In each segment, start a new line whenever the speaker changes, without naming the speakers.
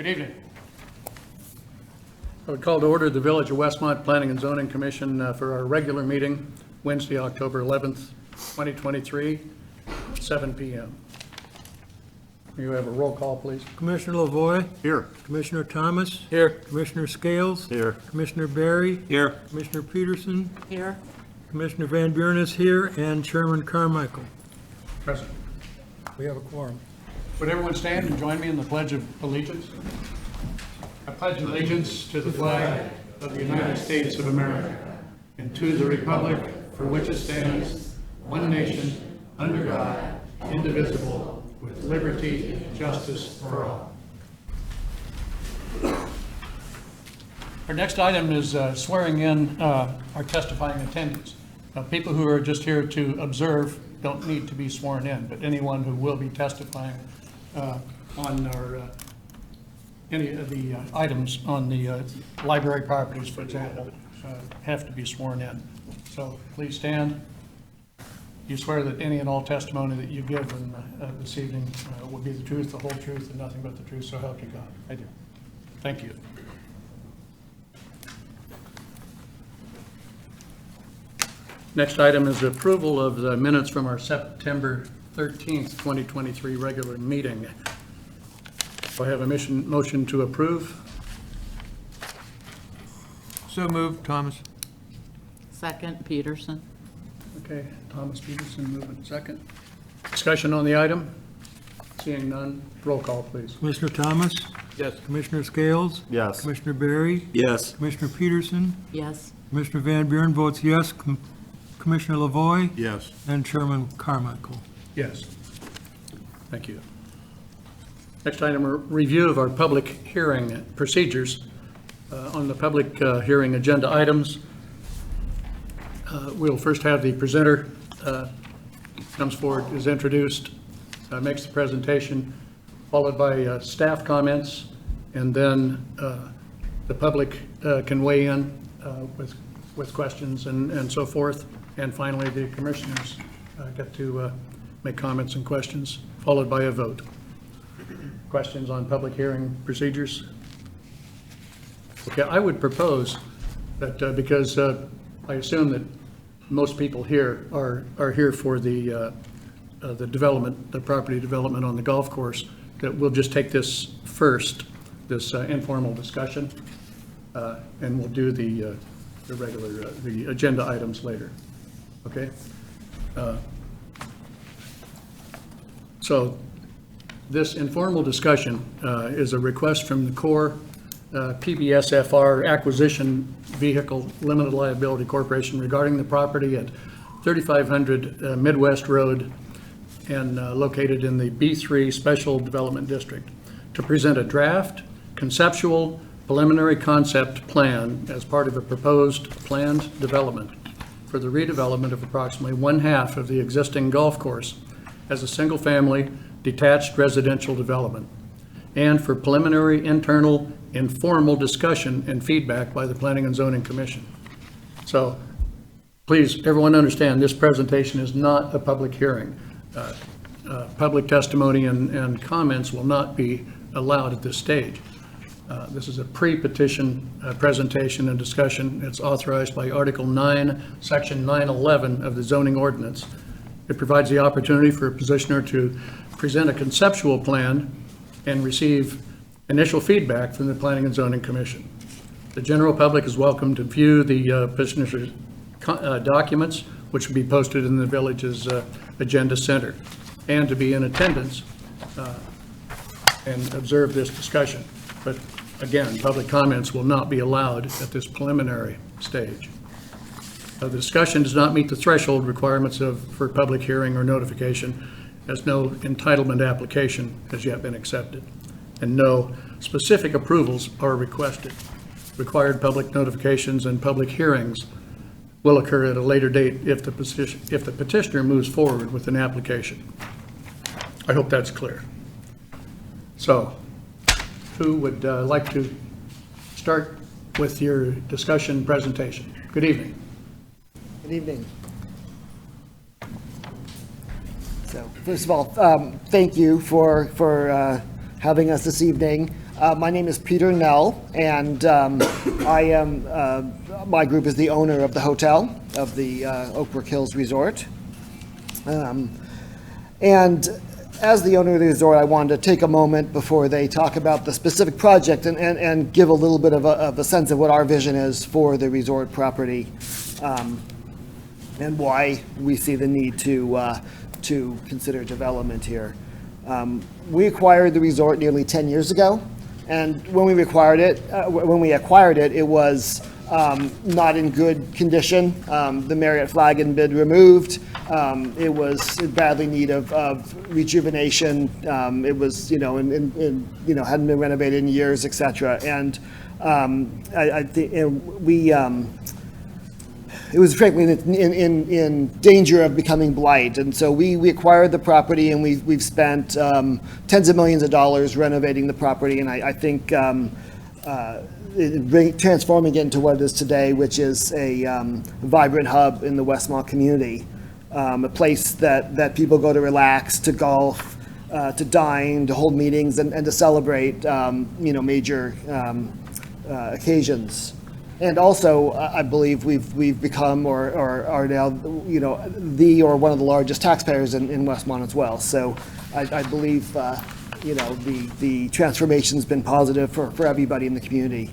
Good evening. I would call to order the Village of Westmont Planning and Zoning Commission for our regular meeting, Wednesday, October 11th, 2023, 7 p.m. May you have a roll call, please?
Commissioner Lavoy.
Here.
Commissioner Thomas.
Here.
Commissioner Scales.
Here.
Commissioner Barry.
Here.
Commissioner Peterson.
Here.
Commissioner Van Buren is here, and Chairman Carmichael.
Present.
We have a quorum.
Would everyone stand and join me in the Pledge of Allegiance? I pledge allegiance to the flag of the United States of America and to the republic for which it stands, one nation, under God, indivisible, with liberty and justice for all. Our next item is swearing in our testifying attendees. People who are just here to observe don't need to be sworn in, but anyone who will be testifying on any of the items on the library properties, for example, have to be sworn in. So please stand. You swear that any and all testimony that you give this evening will be the truth, the whole truth, and nothing but the truth, so help you God. I do. Thank you. Next item is approval of the minutes from our September 13th, 2023 regular meeting. Do I have a motion to approve?
So moved, Thomas.
Second, Peterson.
Okay, Thomas Peterson moving second. Discussion on the item? Seeing none, roll call, please.
Commissioner Thomas.
Yes.
Commissioner Scales.
Yes.
Commissioner Barry.
Yes.
Commissioner Peterson.
Yes.
Commissioner Van Buren votes yes. Commissioner Lavoy.
Yes.
And Chairman Carmichael.
Yes. Thank you. Next item, a review of our public hearing procedures. On the public hearing agenda items, we'll first have the presenter comes forward, is introduced, makes the presentation, followed by staff comments, and then the public can weigh in with questions and so forth. And finally, the commissioners get to make comments and questions, followed by a vote. Questions on public hearing procedures? Okay, I would propose that because I assume that most people here are here for the development, the property development on the golf course, that we'll just take this first, this informal discussion, and we'll do the regular, the agenda items later. Okay? So this informal discussion is a request from the Core PBSFR Acquisition Vehicle Limited Liability Corporation regarding the property at 3500 Midwest Road and located in the B3 Special Development District to present a draft conceptual preliminary concept plan as part of a proposed planned development for the redevelopment of approximately one-half of the existing golf course as a single-family detached residential development, and for preliminary internal informal discussion and feedback by the Planning and Zoning Commission. So please, everyone understand, this presentation is not a public hearing. Public testimony and comments will not be allowed at this stage. This is a pre-petition presentation and discussion. It's authorized by Article 9, Section 911 of the zoning ordinance. It provides the opportunity for a petitioner to present a conceptual plan and receive initial feedback from the Planning and Zoning Commission. The general public is welcome to view the petitioner's documents, which will be posted in the village's agenda center, and to be in attendance and observe this discussion. But again, public comments will not be allowed at this preliminary stage. The discussion does not meet the threshold requirements for public hearing or notification, as no entitlement application has yet been accepted, and no specific approvals are requested. Required public notifications and public hearings will occur at a later date if the petitioner moves forward with an application. I hope that's clear. So, who would like to start with your discussion presentation? Good evening.
Good evening. So, first of all, thank you for having us this evening. My name is Peter Nell, and my group is the owner of the hotel, of the Oakbrook Hills Resort. And as the owner of the resort, I wanted to take a moment before they talk about the specific project and give a little bit of a sense of what our vision is for the resort property, and why we see the need to consider development here. We acquired the resort nearly 10 years ago, and when we acquired it, it was not in good condition. The Marriott flag had been removed. It was in badly need of rejuvenation. It was, hadn't been renovated in years, et cetera. And I think it was frankly in danger of becoming blight. And so we acquired the property, and we've spent tens of millions of dollars renovating the property. And I think transforming it into what it is today, which is a vibrant hub in the Westmont community, a place that people go to relax, to golf, to dine, to hold meetings, and to celebrate major occasions. And also, I believe we've become or are now the or one of the largest taxpayers in Westmont as well. So I believe the transformation's been positive for everybody in the community.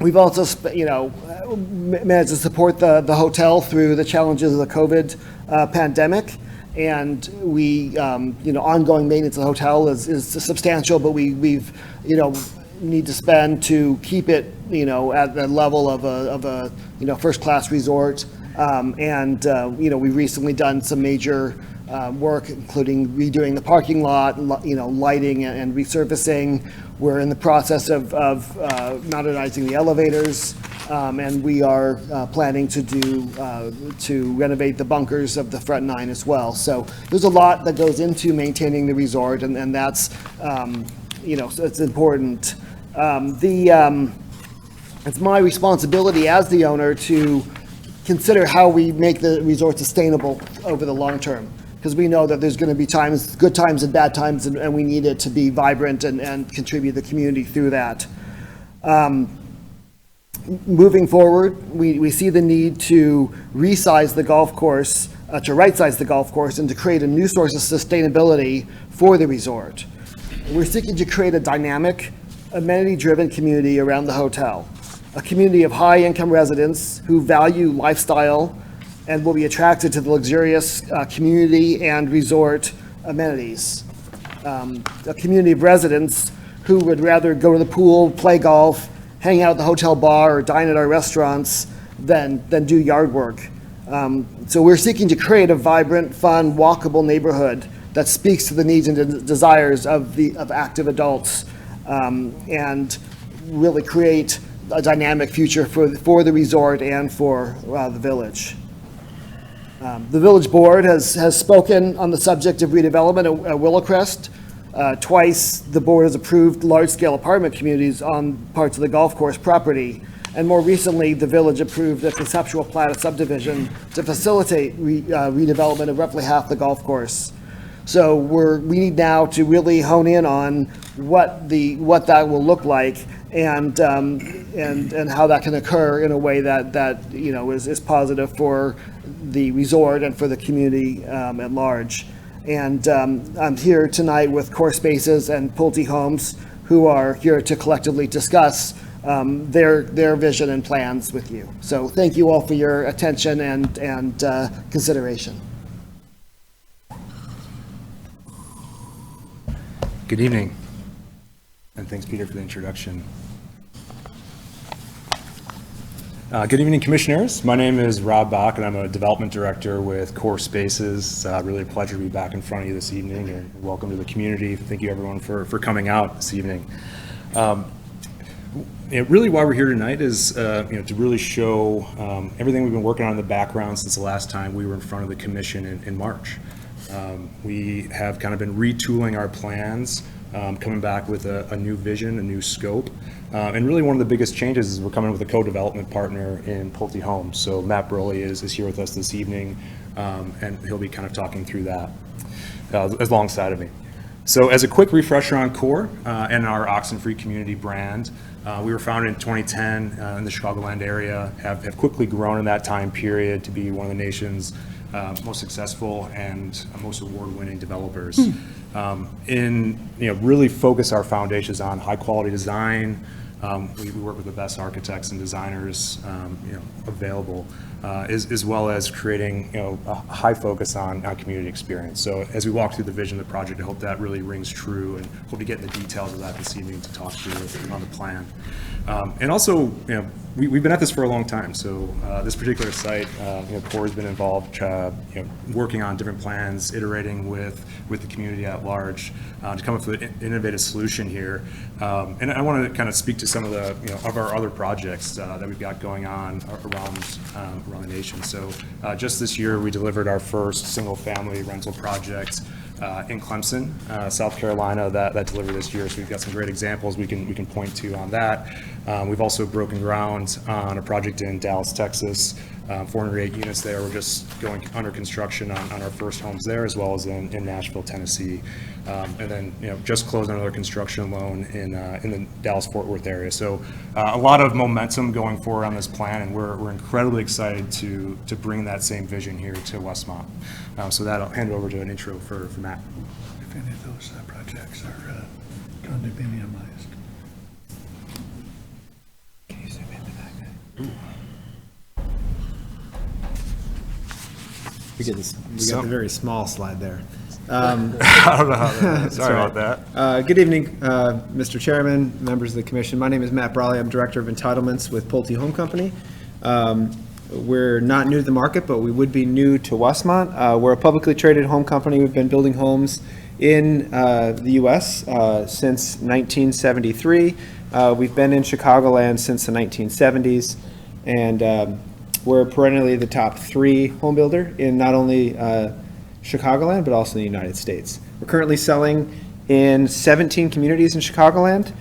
We've also managed to support the hotel through the challenges of the COVID pandemic, and we ongoing maintenance of the hotel is substantial, but we've need to spend to keep it at the level of a first-class resort. We've recently done some major work, including redoing the parking lot, lighting and resurfacing. We're in the process of modernizing the elevators, and we are planning to renovate the bunkers of the front 9 as well. So there's a lot that goes into maintaining the resort, and that's it's important. It's my responsibility as the owner to consider how we make the resort sustainable over the long term, because we know that there's going to be times, good times and bad times, and we need it to be vibrant and contribute to the community through that. Moving forward, we see the need to resize the golf course, to right-size the golf course, and to create a new source of sustainability for the resort. We're seeking to create a dynamic, amenity-driven community around the hotel, a community of high-income residents who value lifestyle and will be attracted to the luxurious community and resort amenities. A community of residents who would rather go to the pool, play golf, hang out at the hotel bar, or dine at our restaurants than do yard work. So we're seeking to create a vibrant, fun, walkable neighborhood that speaks to the needs and desires of active adults, and really create a dynamic future for the resort and for the village. The village board has spoken on the subject of redevelopment at Willowcrest. Twice, the board has approved large-scale apartment communities on parts of the golf course property. And more recently, the village approved a conceptual plat of subdivision to facilitate redevelopment of roughly half the golf course. So we need now to really hone in on what that will look like, and how that can occur in a way that is positive for the resort and for the community at large. And I'm here tonight with Core Spaces and Pulte Homes, who are here to collectively discuss their vision and plans with you. So thank you all for your attention and consideration.
Good evening, and thanks, Peter, for the introduction. Good evening, Commissioners. My name is Rob Bach, and I'm a Development Director with Core Spaces. Really a pleasure to be back in front of you this evening, and welcome to the community. Thank you, everyone, for coming out this evening. Really, why we're here tonight is to really show everything we've been working on in the background since the last time we were in front of the Commission in March. We have kind of been retooling our plans, coming back with a new vision, a new scope. And really one of the biggest changes is we're coming with a co-development partner in Pulte Homes. So Matt Broly is here with us this evening, and he'll be kind of talking through that alongside of me. So as a quick refresher on CORE and our oxen-free community brand, we were founded in 2010 in the Chicagoland area, have quickly grown in that time period to be one of the nation's most successful and most award-winning developers. Really focus our foundations on high-quality design. We work with the best architects and designers available, as well as creating a high focus on community experience. So as we walk through the vision of the project, I hope that really rings true, and hope to get into the details of that this evening to talk through on the plan. And also, we've been at this for a long time. So this particular site, CORE has been involved, working on different plans, iterating with the community at large to come up with an innovative solution here. And I want to kind of speak to some of the of our other projects that we've got going on around the nation. So just this year, we delivered our first single-family rental project in Clemson, South Carolina, that delivered this year. So we've got some great examples we can point to on that. We've also broken ground on a project in Dallas, Texas, 408 units there. We're just going under construction on our first homes there, as well as in Nashville, Tennessee. And then, just closed another construction loan in the Dallas-Fort Worth area. So a lot of momentum going forward on this plan, and we're incredibly excited to bring that same vision here to Westmont. So that, I'll hand it over to an intro for Matt.
If any of those projects are condominiumized. Can you zoom into that guy?
We got the very small slide there.
I don't know how that is. Sorry about that.
Good evening, Mr. Chairman, members of the commission. My name is Matt Brawley. I'm Director of Entitlements with Pulte Home Company. We're not new to the market, but we would be new to Westmont. We're a publicly traded home company. We've been building homes in the U.S. Since 1973. We've been in Chicagoland since the 1970s, and we're perennially the top 3 home builder in not only Chicagoland, but also in the United States. We're currently selling in 17 communities in Chicagoland.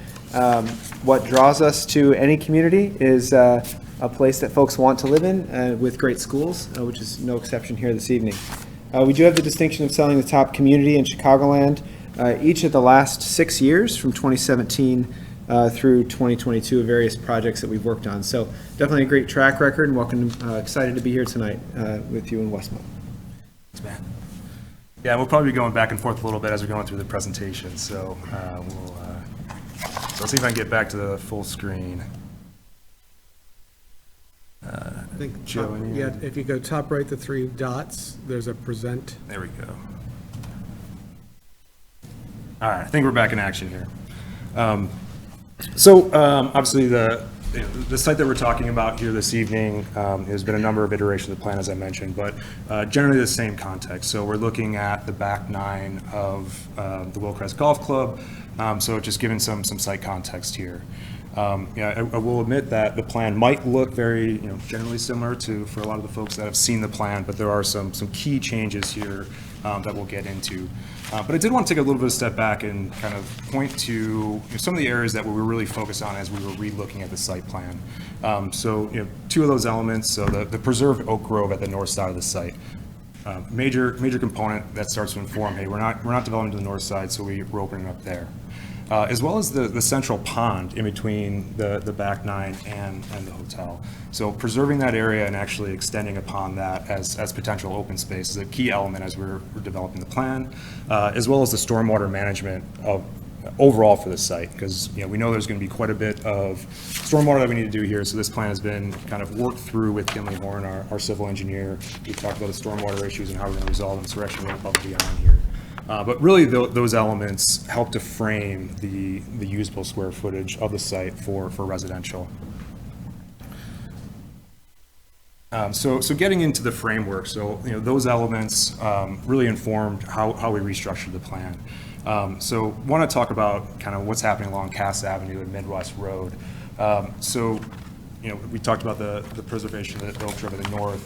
What draws us to any community is a place that folks want to live in with great schools, which is no exception here this evening. We do have the distinction of selling the top community in Chicagoland each of the last 6 years, from 2017 through 2022, of various projects that we've worked on. So definitely a great track record, and welcome. Excited to be here tonight with you in Westmont.
Thanks, Matt. Yeah, we'll probably be going back and forth a little bit as we're going through the presentation. So let's see if I can get back to the full screen.
I think,
Joe,
yeah, if you go top right, the 3 dots, there's a present.
There we go. All right, I think we're back in action here. Obviously the site that we're talking about here this evening has been a number of iterations of the plan, as I mentioned, but generally the same context. So we're looking at the back 9 of the Willcrest Golf Club. So just giving some site context here. I will admit that the plan might look very, generally similar for a lot of the folks that have seen the plan, but there are some key changes here that we'll get into. But I did want to take a little bit of a step back and kind of point to some of the areas that we were really focused on as we were re-looking at the site plan. 2 of those elements, so the preserved oak grove at the north side of the site. Major component that starts to inform, hey, we're not developing to the north side, so we're opening up there. As well as the central pond in between the back 9 and the hotel. So preserving that area and actually extending upon that as potential open space is a key element as we're developing the plan, as well as the stormwater management overall for the site, because we know there's going to be quite a bit of stormwater that we need to do here. So this plan has been kind of worked through with Kinley Horn, our civil engineer. We've talked about the stormwater issues and how we're going to resolve them, so we're actually going above and beyond here. But really, those elements help to frame the usable square footage of the site for residential. So getting into the framework, so those elements really informed how we restructured the plan. So want to talk about kind of what's happening along Cass Avenue and Midwest Road. We talked about the preservation of the oak grove at the north.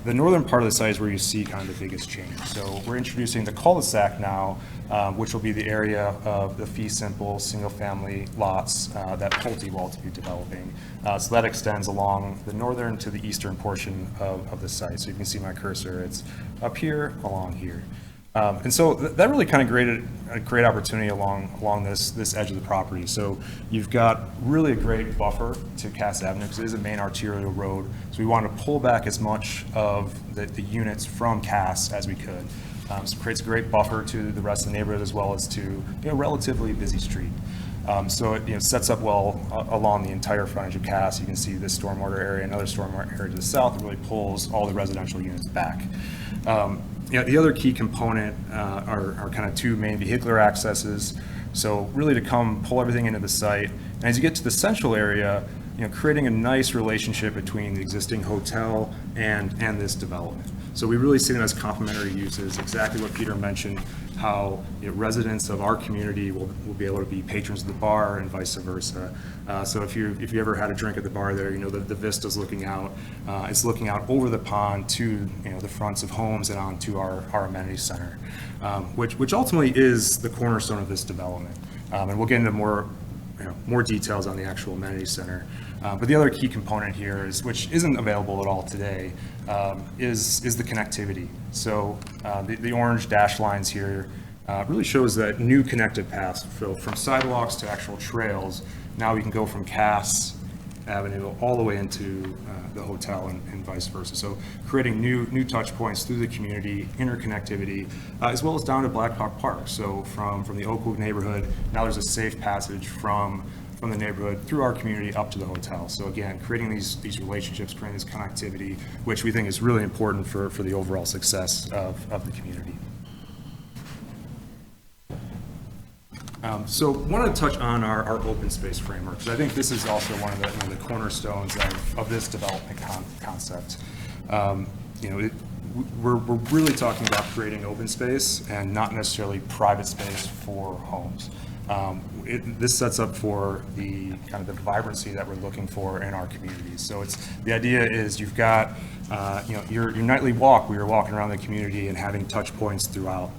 The northern part of the site is where you see kind of the biggest change. So we're introducing the cul-de-sac now, which will be the area of the fee simple single-family lots that Pulte will be developing. So that extends along the northern to the eastern portion of the site. So you can see my cursor, it's up here, along here. And so that really kind of created a great opportunity along this edge of the property. So you've got really a great buffer to Cass Avenue because it is a main arterial road. So we wanted to pull back as much of the units from Cass as we could. So it creates a great buffer to the rest of the neighborhood as well as to a relatively busy street. So it sets up well along the entire frontage of Cass. You can see this stormwater area, another stormwater area to the south. It really pulls all the residential units back. The other key component are kind of two main vehicular accesses. So really to come pull everything into the site. And as you get to the central area, creating a nice relationship between the existing hotel and this development. So we really see them as complementary uses, exactly what Peter mentioned, how residents of our community will be able to be patrons of the bar and vice versa. So if you ever had a drink at the bar there, the vista's looking out. It's looking out over the pond to the fronts of homes and onto our amenity center, which ultimately is the cornerstone of this development. And we'll get into more details on the actual amenity center. But the other key component here is, which isn't available at all today, is the connectivity. So the orange dash lines here really shows that new connected paths. So from sidewalks to actual trails, now we can go from Cass Avenue all the way into the hotel and vice versa. So creating new touch points through the community, interconnectivity, as well as down to Blackhawk Park. So from the Oakwood neighborhood, now there's a safe passage from the neighborhood through our community up to the hotel. So again, creating these relationships, creating this connectivity, which we think is really important for the overall success of the community. So wanted to touch on our open space framework, because I think this is also one of the cornerstones of this development concept. We're really talking about creating open space and not necessarily private space for homes. This sets up for the kind of the vibrancy that we're looking for in our communities. So the idea is you've got your nightly walk where you're walking around the community and having touch points throughout.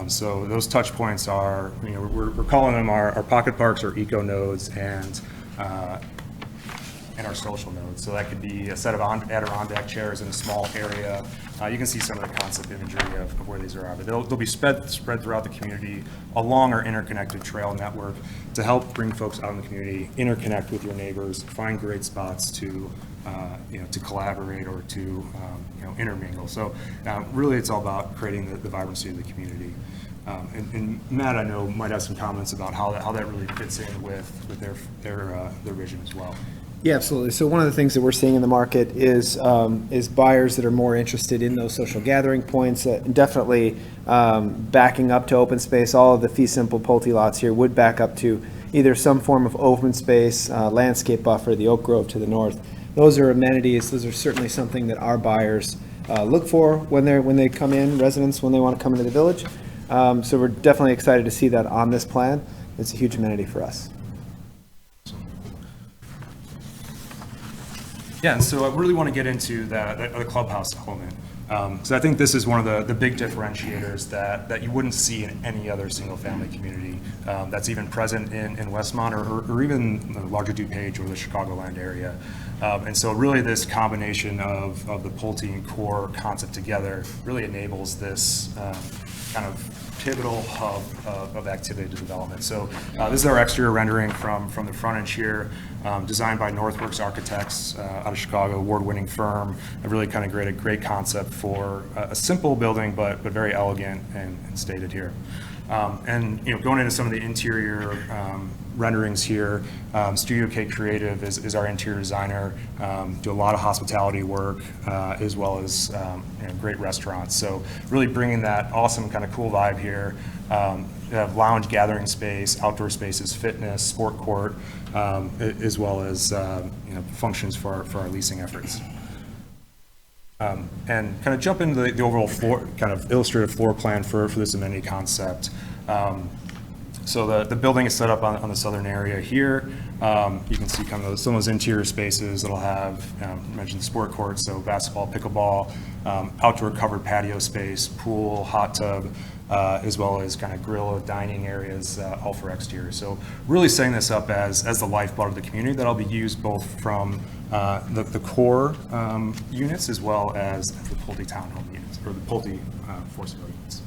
So those touch points are, we're calling them our pocket parks or eco nodes and our social nodes. So that could be a set of Adirondack chairs in a small area. You can see some of the concept imagery of where these are. But they'll be spread throughout the community along our interconnected trail network to help bring folks out in the community, interconnect with your neighbors, find great spots to collaborate or to intermingle. So really, it's all about creating the vibrancy of the community. And Matt, I know, might have some comments about how that really fits in with their vision as well.
Yeah, absolutely. So one of the things that we're seeing in the market is buyers that are more interested in those social gathering points. Definitely backing up to open space. All of the fee simple Pulte lots here would back up to either some form of open space, landscape buffer, the oak grove to the north. Those are amenities. Those are certainly something that our buyers look for when they come in, residents when they want to come into the village. So we're definitely excited to see that on this plan. It's a huge amenity for us.
Yeah, and so I really want to get into the clubhouse element. So I think this is one of the big differentiators that you wouldn't see in any other single-family community that's even present in Westmont or even the larger DuPage or the Chicagoland area. And so really this combination of the Pulte and core concept together really enables this kind of pivotal hub of activity to development. So this is our exterior rendering from the frontage here, designed by Northworks Architects out of Chicago, award-winning firm. It really kind of created a great concept for a simple building, but very elegant and stated here. And going into some of the interior renderings here, Studio K Creative is our interior designer, do a lot of hospitality work, as well as great restaurants. So really bringing that awesome kind of cool vibe here. We have lounge gathering space, outdoor spaces, fitness, sport court, as well as functions for our leasing efforts. And kind of jump into the overall kind of illustrative floor plan for this amenity concept. So the building is set up on the southern area here. You can see kind of some of those interior spaces that'll have, mentioned the sport courts, so basketball, pickleball, outdoor covered patio space, pool, hot tub, as well as kind of grill dining areas, all for exterior. So really setting this up as the lifeblood of the community that'll be used both from the core units as well as the Pulte townhome units, or the Pulte forcible units.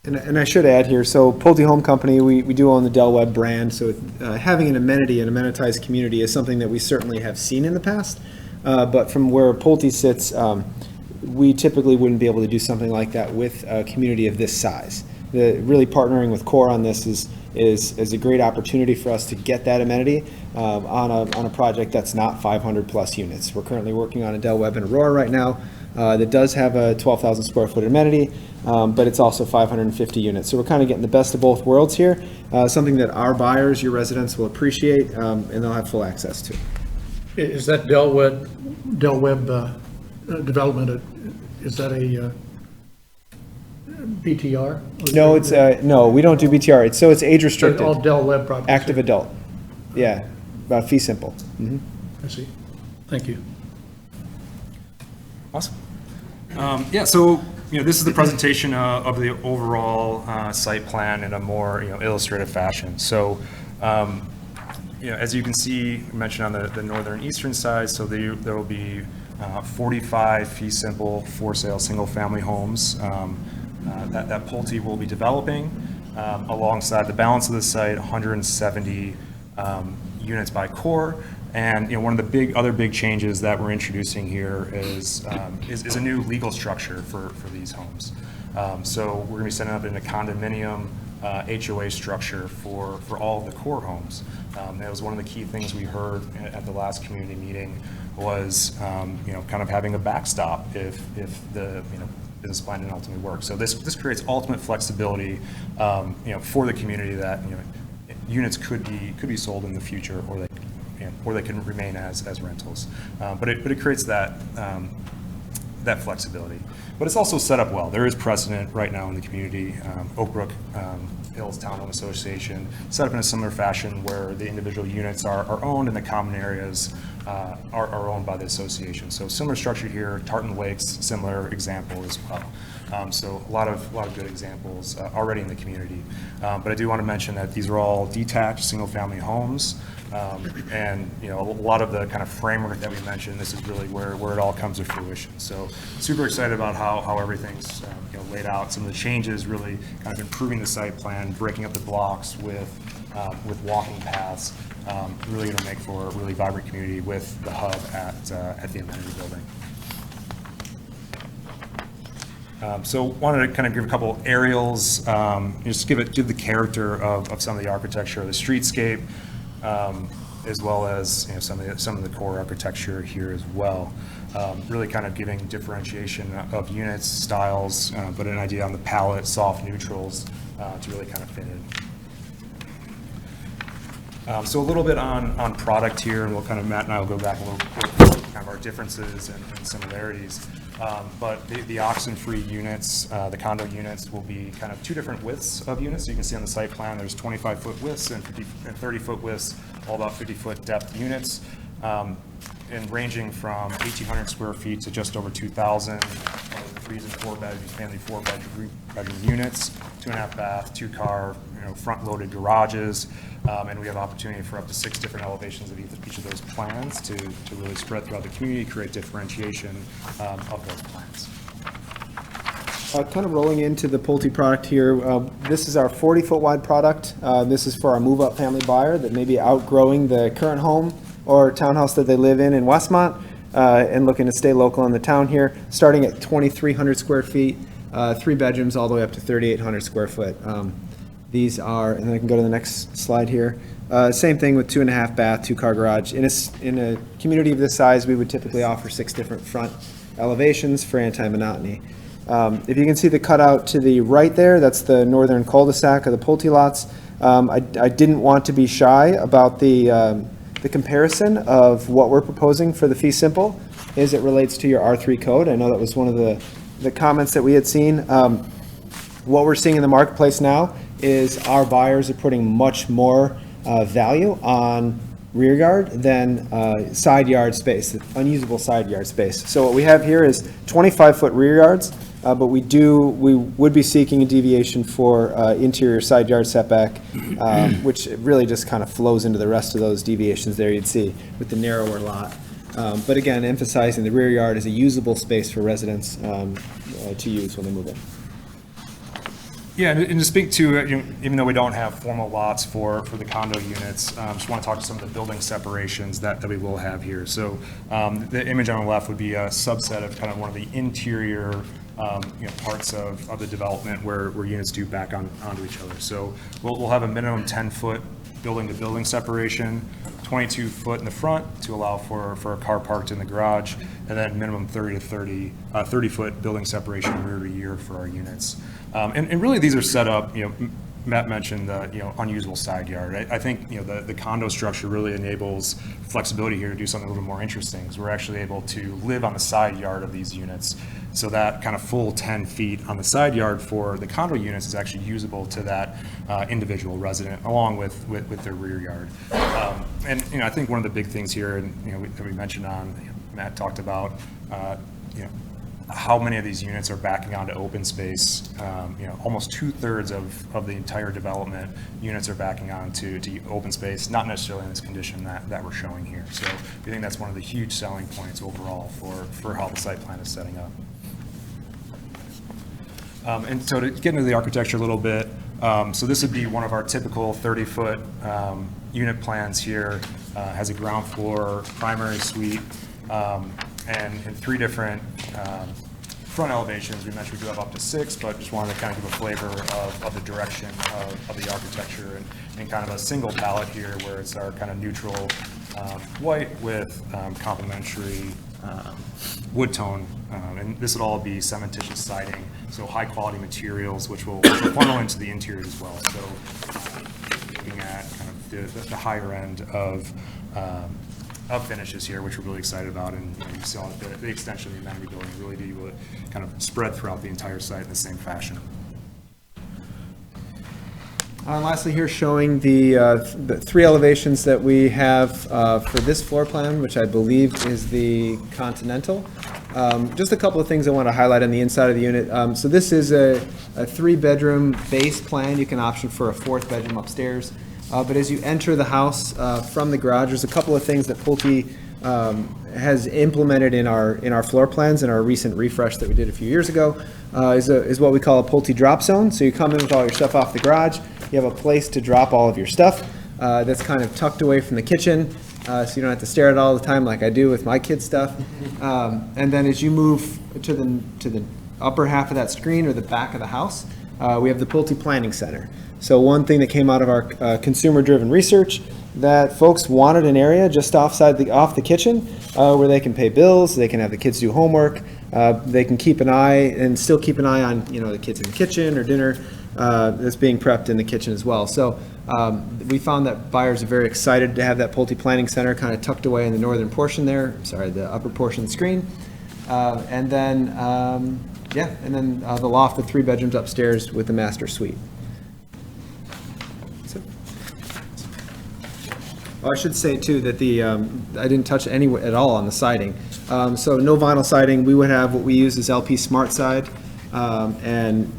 And I should add here, so Pulte Home Company, we do own the Del Webb brand, so having an amenity, an amenitized community is something that we certainly have seen in the past. But from where Pulte sits, we typically wouldn't be able to do something like that with a community of this size. Really partnering with CORE on this is a great opportunity for us to get that amenity on a project that's not 500 plus units. We're currently working on a Del Webb in Aurora right now that does have a 12,000 square foot amenity, but it's also 550 units. So we're kind of getting the best of both worlds here, something that our buyers, your residents will appreciate, and they'll have full access to.
Is that Del Webb development, is that a BTR?
No, it's, no, we don't do BTR. It's age restricted,
All Del Webb properties?
active adult. Yeah, fee simple.
I see. Thank you.
Awesome. Yeah, so, this is the presentation of the overall site plan in a more, illustrative fashion. So, as you can see, mentioned on the northern eastern side, so there will be 45 fee simple for sale single-family homes that Pulte will be developing alongside the balance of the site, 170 units by CORE. And one of the other big changes that we're introducing here is a new legal structure for these homes. So we're going to be setting up in a condominium HOA structure for all of the CORE homes. That was one of the key things we heard at the last community meeting was kind of having a backstop if the business plan didn't ultimately work. So this creates ultimate flexibility for the community that units could be sold in the future, or they can remain as rentals. But it creates that flexibility. But it's also set up well. There is precedent right now in the community. Oak Brook Hills Townhome Association set up in a similar fashion where the individual units are owned and the common areas are owned by the association. So similar structure here. Tartan Lakes, similar example as well. So a lot of good examples already in the community. But I do want to mention that these are all detached single-family homes. And a lot of the kind of framework that we mentioned, this is really where it all comes to fruition. So super excited about how everything's laid out. Some of the changes really kind of improving the site plan, breaking up the blocks with walking paths, really going to make for a really vibrant community with the hub at the amenity building. So wanted to kind of give a couple aerials, just give the character of some of the architecture, the streetscape, as well as some of the core architecture here as well. Really kind of giving differentiation of units, styles, but an idea on the palette, soft neutrals to really kind of fit in. So a little bit on product here, and Matt and I will go back a little bit, kind of our differences and similarities. But the oxen-free units, the condo units, will be kind of two different widths of units. So you can see on the site plan, there's 25-foot widths and 30-foot widths, all about 50-foot depth units, and ranging from 1,800 square feet to just over 2,000. 3s and 4 bedroom, family 4-bedroom units, 2.5 bath, 2-car, front-loaded garages, and we have opportunity for up to 6 different elevations of each of those plans to really spread throughout the community, create differentiation of those plans.
Kind of rolling into the Pulte product here, this is our 40-foot wide product. This is for our move-up family buyer that may be outgrowing the current home or townhouse that they live in Westmont and looking to stay local in the town here, starting at 2,300 square feet, 3 bedrooms all the way up to 3,800 square foot. These are, and then I can go to the next slide here. Same thing with 2.5 bath, 2-car garage. In a community of this size, we would typically offer 6 different front elevations for anti-monotony. If you can see the cutout to the right there, that's the northern cul-de-sac of the Pulte lots. I didn't want to be shy about the comparison of what we're proposing for the fee simple as it relates to your R3 code. I know that was one of the comments that we had seen. What we're seeing in the marketplace now is our buyers are putting much more value on rear yard than side yard space, unusable side yard space. So what we have here is 25-foot rear yards, but we would be seeking a deviation for interior side yard setback, which really just kind of flows into the rest of those deviations there you'd see with the narrower lot. But again, emphasizing the rear yard is a usable space for residents to use when they move in.
Yeah, and to speak to, even though we don't have formal lots for the condo units, just want to talk to some of the building separations that we will have here. So the image on the left would be a subset of kind of one of the interior parts of the development where units do back onto each other. So we'll have a minimum 10-foot building-to-building separation, 22-foot in the front to allow for a car parked in the garage, and then minimum 30-foot building separation rear to rear for our units. And really, these are set up, Matt mentioned the, unusable side yard. I think, the condo structure really enables flexibility here to do something a little more interesting, because we're actually able to live on the side yard of these units. So that kind of full 10 feet on the side yard for the condo units is actually usable to that individual resident, along with their rear yard. And, I think one of the big things here, and, that we mentioned on, Matt talked about, how many of these units are backing onto open space. Almost 2/3 of the entire development units are backing onto open space, not necessarily in this condition that we're showing here. So we think that's one of the huge selling points overall for how the site plan is setting up. And so to get into the architecture a little bit, so this would be one of our typical 30-foot unit plans here. Has a ground floor, primary suite, and 3 different front elevations. We mentioned we do have up to 6, but just wanted to kind of give a flavor of the direction of the architecture, and kind of a single palette here where it's our kind of neutral white with complementary wood tone, and this would all be cementitious siding, so high quality materials, which will funnel into the interior as well. So looking at kind of the higher end of finishes here, which we're really excited about, and you saw the extension of the amenity building really be able to kind of spread throughout the entire site in the same fashion.
Lastly, here showing the 3 elevations that we have for this floor plan, which I believe is the Continental. Just a couple of things I want to highlight on the inside of the unit. So this is a 3-bedroom base plan. You can option for a 4th bedroom upstairs. But as you enter the house from the garage, there's a couple of things that Pulte has implemented in our floor plans in our recent refresh that we did a few years ago, is what we call a Pulte drop zone. So you come in with all your stuff off the garage, you have a place to drop all of your stuff that's kind of tucked away from the kitchen, so you don't have to stare at it all the time like I do with my kids' stuff. And then as you move to the upper half of that screen or the back of the house, we have the Pulte Planning Center. So one thing that came out of our consumer-driven research, that folks wanted an area just off the kitchen where they can pay bills, they can have the kids do homework, they can keep an eye on the kids in the kitchen or dinner that's being prepped in the kitchen as well. So we found that buyers are very excited to have that Pulte Planning Center kind of tucked away in the northern portion there, the upper portion of the screen. And then the loft with 3 bedrooms upstairs with the master suite. I should say too that I didn't touch at all on the siding. So no vinyl siding. We would have what we use is LP Smart Side, and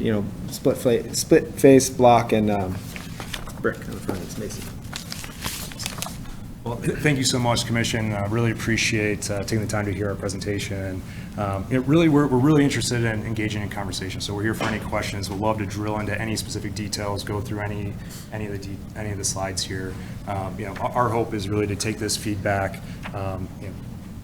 split face block and brick on the front. It's amazing.
Well, thank you so much, Commission. Really appreciate taking the time to hear our presentation. We're really interested in engaging in conversation. So we're here for any questions. We'd love to drill into any specific details, go through any of the slides here. Our hope is really to take this feedback,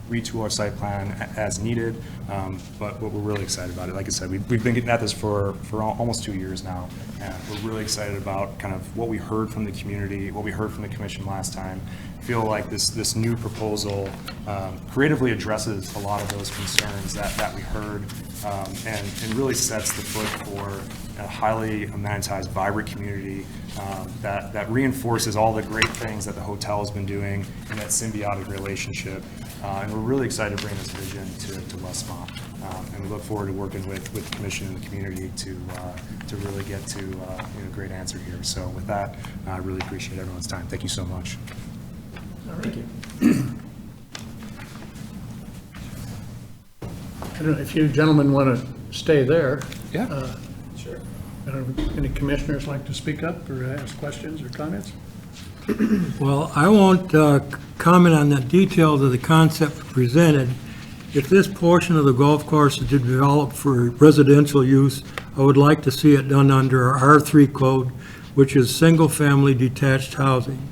retool our site plan as needed. But we're really excited about it. Like I said, we've been getting at this for almost 2 years now. And we're really excited about kind of what we heard from the community, what we heard from the commission last time. Feel like this new proposal creatively addresses a lot of those concerns that we heard, and really sets the foot for a highly amenitized, vibrant community that reinforces all the great things that the hotel has been doing in that symbiotic relationship. And we're really excited to bring this vision to Westmont. And we look forward to working with the commission and the community to really get to a great answer here. So with that, I really appreciate everyone's time. Thank you so much.
Thank you.
I don't know if you gentlemen want to stay there.
Yeah.
Sure.
I don't know, any commissioners like to speak up or ask questions or comments?
Well, I won't comment on the details of the concept presented. If this portion of the golf course is developed for residential use, I would like to see it done under our R3 code, which is single-family detached housing.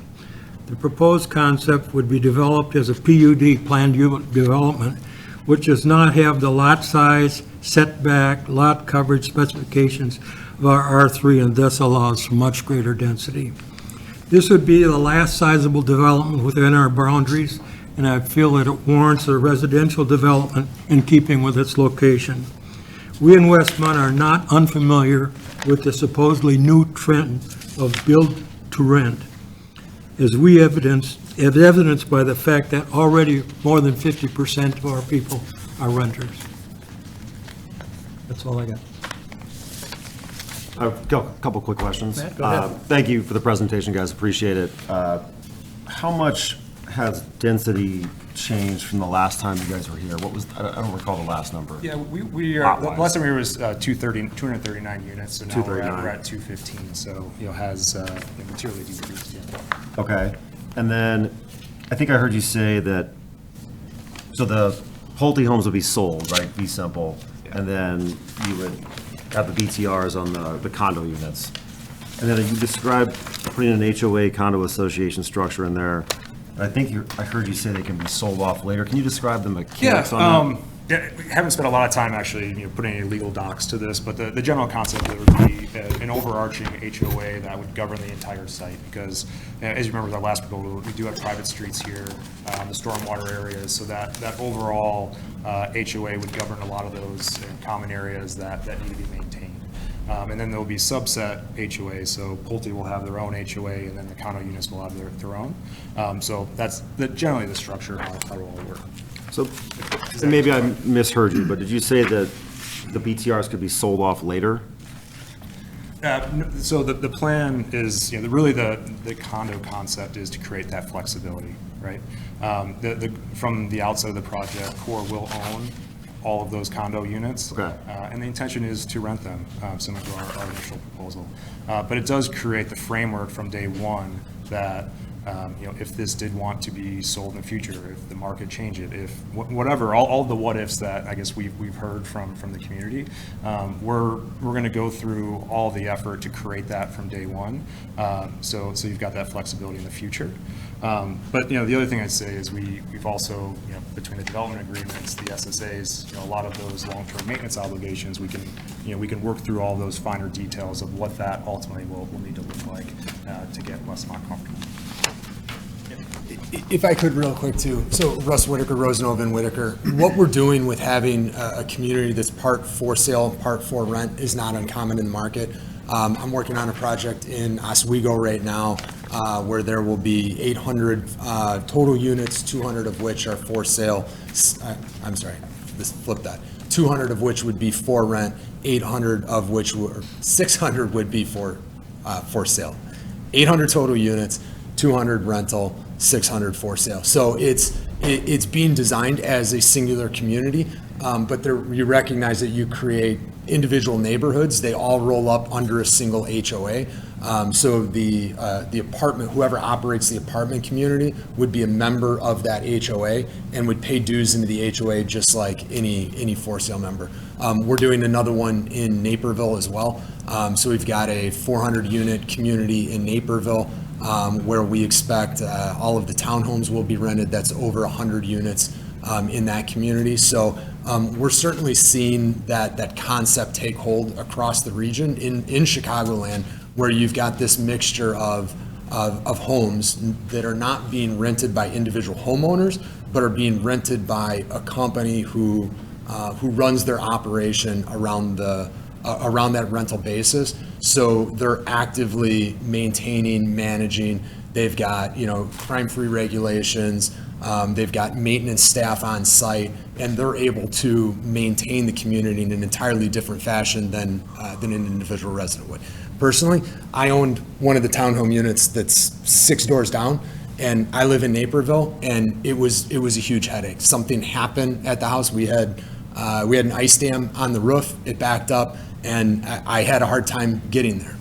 The proposed concept would be developed as a PUD, planned unit development, which does not have the lot size, setback, lot coverage specifications of our R3, and thus allows for much greater density. This would be the last sizable development within our boundaries, and I feel that it warrants a residential development in keeping with its location. We in Westmont are not unfamiliar with the supposedly new trend of build-to-rent, as we have evidenced by the fact that already more than 50% of our people are renters. That's all I got.
I've got a couple quick questions.
Matt, go ahead.
Thank you for the presentation, guys, appreciate it. How much has density changed from the last time you guys were here? What was, I don't recall the last number.
Yeah, we are, the
Lot-wise.
last time we were was 239 units, so now we're
239.
at 215, so, has materially decreased, yeah.
Okay, and then I think I heard you say that, so the Pulte homes would be sold, right, be simple, and then you would have the BTRs on the condo units. And then you described putting an HOA condo association structure in there. I think I heard you say they can be sold off later. Can you describe the mechanics on that?
Yeah, we haven't spent a lot of time actually, putting any legal docs to this, but the general concept that would be an overarching HOA that would govern the entire site, because as you remember with our last proposal, we do have private streets here, the stormwater areas, so that overall HOA would govern a lot of those common areas that need to be maintained. And then there'll be subset HOAs, so Pulte will have their own HOA, and then the condo units will have their own. So that's generally the structure, how it will all work.
So, and maybe I misheard you, but did you say that the BTRs could be sold off later?
So the plan is, really the condo concept is to create that flexibility, right? From the outset of the project, Core will own all of those condo units.
Okay.
And the intention is to rent them, similar to our initial proposal. But it does create the framework from day one that, if this did want to be sold in the future, if the market changed it, if whatever, all the what ifs that I guess we've heard from the community, we're going to go through all the effort to create that from day one. So you've got that flexibility in the future. But the other thing I'd say is we've also, between the development agreements, the SSAs, a lot of those long-term maintenance obligations, we can work through all those finer details of what that ultimately will need to look like to get Westmont comfortable.
If I could real quick too, so Russ Whitaker, Rosenova and Whitaker, what we're doing with having a community that's part for sale, part for rent is not uncommon in the market. I'm working on a project in Oswego right now where there will be 800 total units, 200 of which are for sale. I'm sorry, flip that. 200 of which would be for rent, 800 of which were 600 would be for sale. 800 total units, 200 rental, 600 for sale. So it's being designed as a singular community, but you recognize that you create individual neighborhoods. They all roll up under a single HOA. So the apartment, whoever operates the apartment community would be a member of that HOA and would pay dues into the HOA just like any for sale member. We're doing another one in Naperville as well. So we've got a 400 unit community in Naperville where we expect all of the townhomes will be rented. That's over 100 units in that community. So we're certainly seeing that concept take hold across the region in Chicagoland, where you've got this mixture of homes that are not being rented by individual homeowners, but are being rented by a company who runs their operation around that rental basis. So they're actively maintaining, managing. They've got, crime-free regulations. They've got maintenance staff on site, and they're able to maintain the community in an entirely different fashion than an individual resident would. Personally, I owned one of the townhome units that's 6 doors down, and I live in Naperville, and it was a huge headache. Something happened at the house. We had an ice dam on the roof. It backed up, and I had a hard time getting there.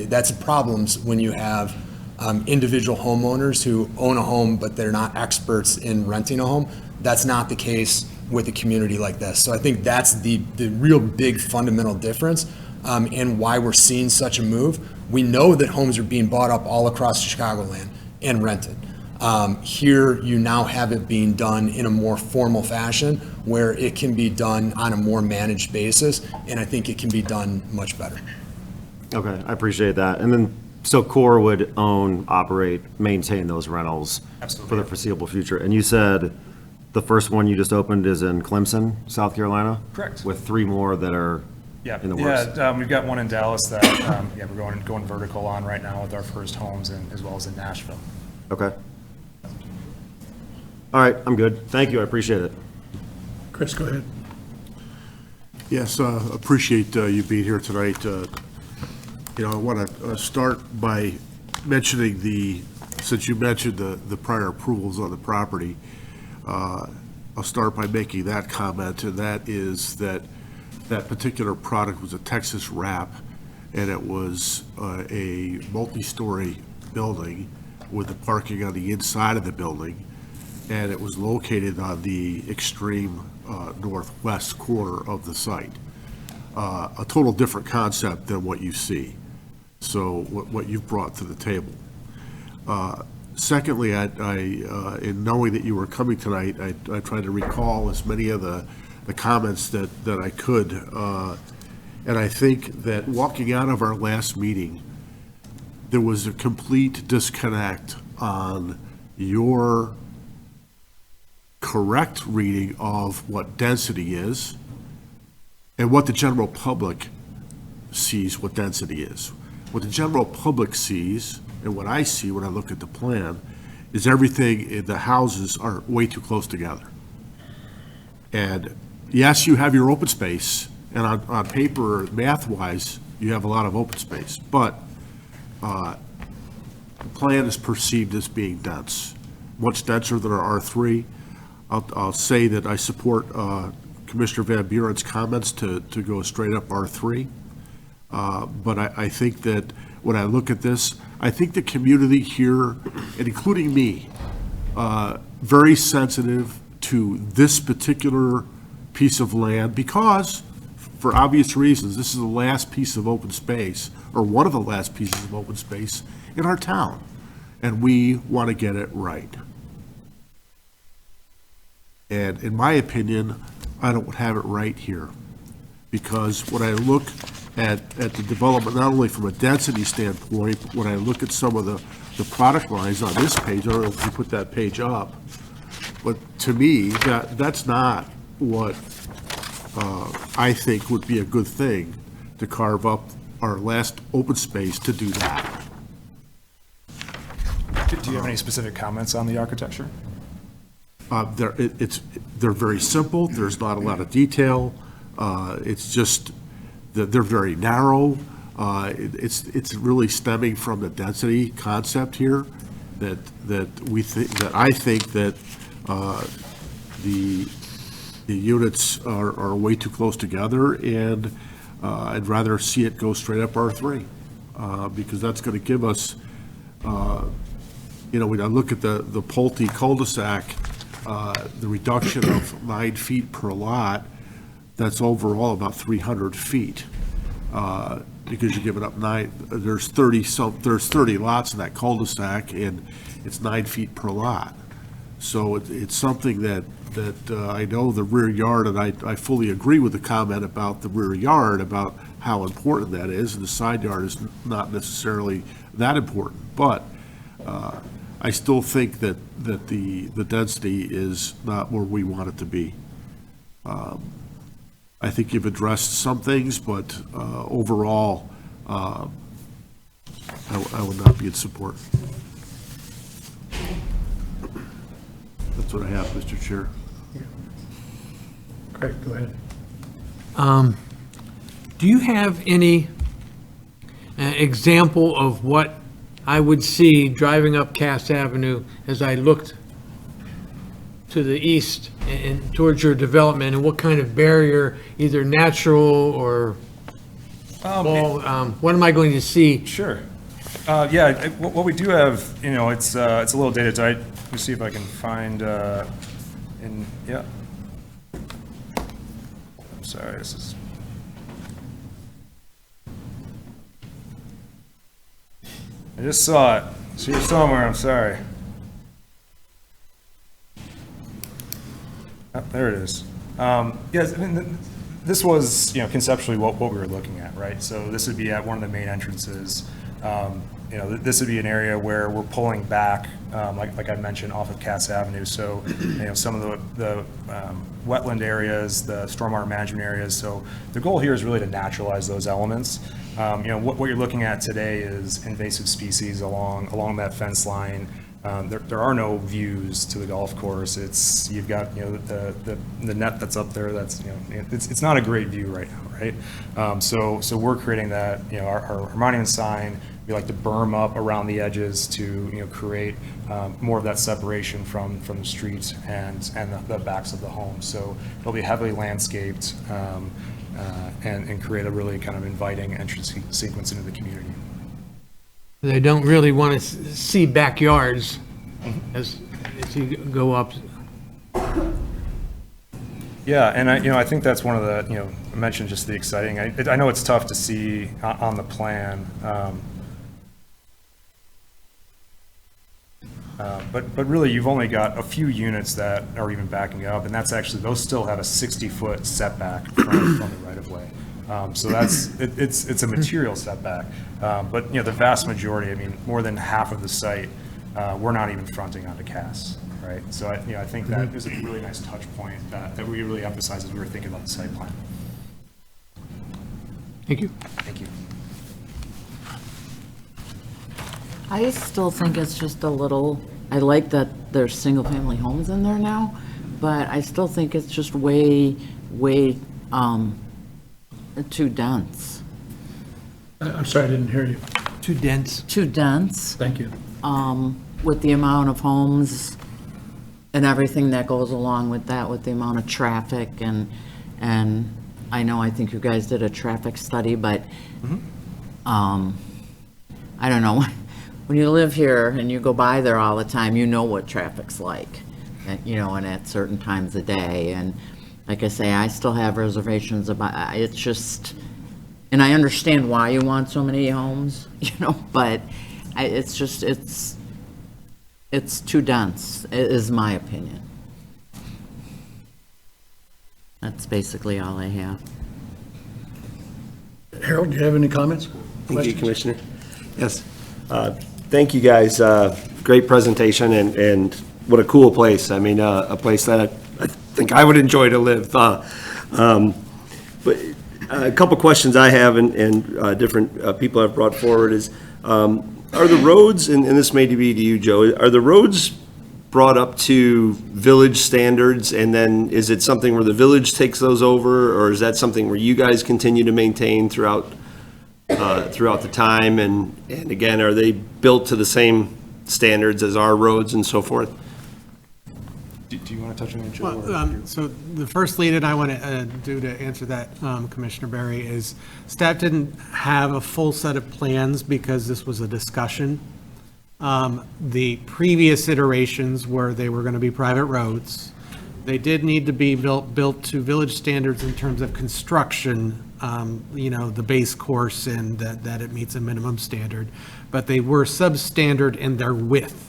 That's problems when you have individual homeowners who own a home, but they're not experts in renting a home. That's not the case with a community like this. So I think that's the real big fundamental difference and why we're seeing such a move. We know that homes are being bought up all across Chicagoland and rented. Here, you now have it being done in a more formal fashion where it can be done on a more managed basis, and I think it can be done much better.
Okay, I appreciate that. And then, so Core would own, operate, maintain those rentals for the foreseeable future. And you said the first one you just opened is in Clemson, South Carolina?
Correct.
With 3 more that are in the works?
Yeah, we've got one in Dallas that, yeah, we're going vertical on right now with our first homes, and as well as in Nashville.
Okay. All right, I'm good. Thank you, I appreciate it.
Chris, go ahead.
Yes, appreciate you being here tonight. I want to start by mentioning since you mentioned the prior approvals on the property, I'll start by making that comment, and that is that particular product was a Texas wrap, and it was a multi-story building with the parking on the inside of the building, and it was located on the extreme northwest corner of the site. A total different concept than what you see. So what you've brought to the table. Secondly, in knowing that you were coming tonight, I tried to recall as many of the comments that I could. And I think that walking out of our last meeting, there was a complete disconnect on your correct reading of what density is and what the general public sees what density is. What the general public sees, and what I see when I look at the plan, is everything in the houses are way too close together. And yes, you have your open space, and on paper, math-wise, you have a lot of open space, but the plan is perceived as being dense, much denser than our R3. I'll say that I support Commissioner Van Buren's comments to go straight up R3. But I think that when I look at this, I think the community here, and including me, very sensitive to this particular piece of land because, for obvious reasons, this is the last piece of open space, or one of the last pieces of open space in our town, and we want to get it right. And in my opinion, I don't have it right here, because when I look at the development, not only from a density standpoint, but when I look at some of the product lines on this page, I don't know if you put that page up, but to me, that's not what I think would be a good thing, to carve up our last open space to do that.
Do you have any specific comments on the architecture?
They're very simple, there's not a lot of detail, it's just, they're very narrow. It's really stemming from the density concept here, that I think that the units are way too close together, and I'd rather see it go straight up R3, because that's going to give us, when I look at the Pulte cul-de-sac, the reduction of 9 feet per lot, that's overall about 300 feet, because you're giving up there's 30 lots in that cul-de-sac, and it's 9 feet per lot. So it's something that I know the rear yard, and I fully agree with the comment about the rear yard, about how important that is, and the side yard is not necessarily that important, but I still think that the density is not where we want it to be. I think you've addressed some things, but overall, I would not be in support. That's what I have, Mr. Chair.
Craig, go ahead.
Do you have any example of what I would see driving up Cass Avenue as I looked to the east and towards your development, and what kind of barrier, either natural or wall, what am I going to see?
Sure. Yeah, what we do have, it's a little data tight. Let me see if I can find, yeah. I'm sorry, this is. I just saw it. It's here somewhere, I'm sorry. Oh, there it is. Yes, I mean, this was, conceptually what we were looking at, right? So this would be at one of the main entrances. This would be an area where we're pulling back, like I mentioned, off of Cass Avenue. So, some of the wetland areas, the stormwater management areas. So the goal here is really to naturalize those elements. What you're looking at today is invasive species along that fence line. There are no views to the golf course. You've got, the net that's up there. That's, it's not a great view right now, right? So we're creating that, our monument sign. We like to berm up around the edges to, create more of that separation from the street and the backs of the home. So it'll be heavily landscaped and create a really kind of inviting entrance sequence into the community.
They don't really want to see backyards as you go up.
Yeah, and I think that's one of the, I mentioned just the exciting, I know it's tough to see on the plan, but really you've only got a few units that are even backing up, and that's actually, those still have a 60-foot setback from the right-of-way. So it's a material setback, but the vast majority, I mean, more than half of the site, we're not even fronting onto Cass, right? So I think that is a really nice touch point that we really emphasize as we were thinking about the site plan.
Thank you.
Thank you.
I still think it's just a little, I like that there's single-family homes in there now, but I still think it's just way, too dense.
I'm sorry, I didn't hear you.
Too dense.
Too dense,
Thank you.
with the amount of homes and everything that goes along with that, with the amount of traffic and I think you guys did a traffic study, but, I don't know. When you live here and you go by there all the time, you know what traffic's like, and at certain times of day. And like I say, I still have reservations about, it's just, and I understand why you want so many homes, but it's just, it's too dense, is my opinion. That's basically all I have.
Harold, do you have any comments?
Thank you,
Questions?
Commissioner. Yes. Thank you, guys. Great presentation, and what a cool place. I mean, a place that I think I would enjoy to live. But a couple questions I have and different people have brought forward is, are the roads, and this may be to you, Joe, are the roads brought up to village standards, and then is it something where the village takes those over, or is that something where you guys continue to maintain throughout the time? And again, are they built to the same standards as our roads and so forth?
Do you want to touch on that, Joe?
Well, so the first lead that I want to do to answer that, Commissioner Berry, is staff didn't have a full set of plans because this was a discussion. The previous iterations were they were going to be private roads. They did need to be built to village standards in terms of construction, the base course and that it meets a minimum standard, but they were substandard in their width.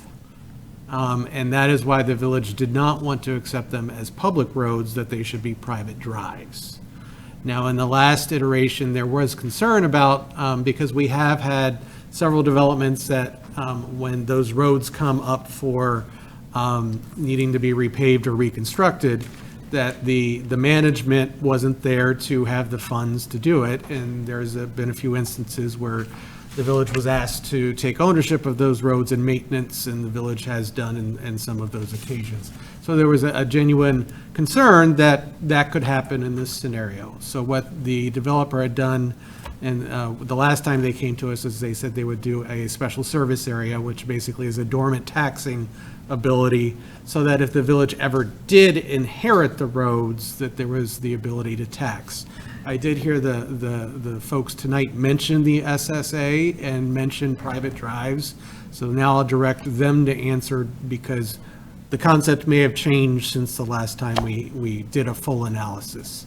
And that is why the village did not want to accept them as public roads, that they should be private drives. Now, in the last iteration, there was concern about, because we have had several developments that when those roads come up for needing to be repaved or reconstructed, that the management wasn't there to have the funds to do it. And there's been a few instances where the village was asked to take ownership of those roads and maintenance, and the village has done in some of those occasions. So there was a genuine concern that that could happen in this scenario. So what the developer had done, and the last time they came to us, is they said they would do a special service area, which basically is a dormant taxing ability, so that if the village ever did inherit the roads, that there was the ability to tax. I did hear the folks tonight mention the SSA and mention private drives, so now I'll direct them to answer, because the concept may have changed since the last time we did a full analysis.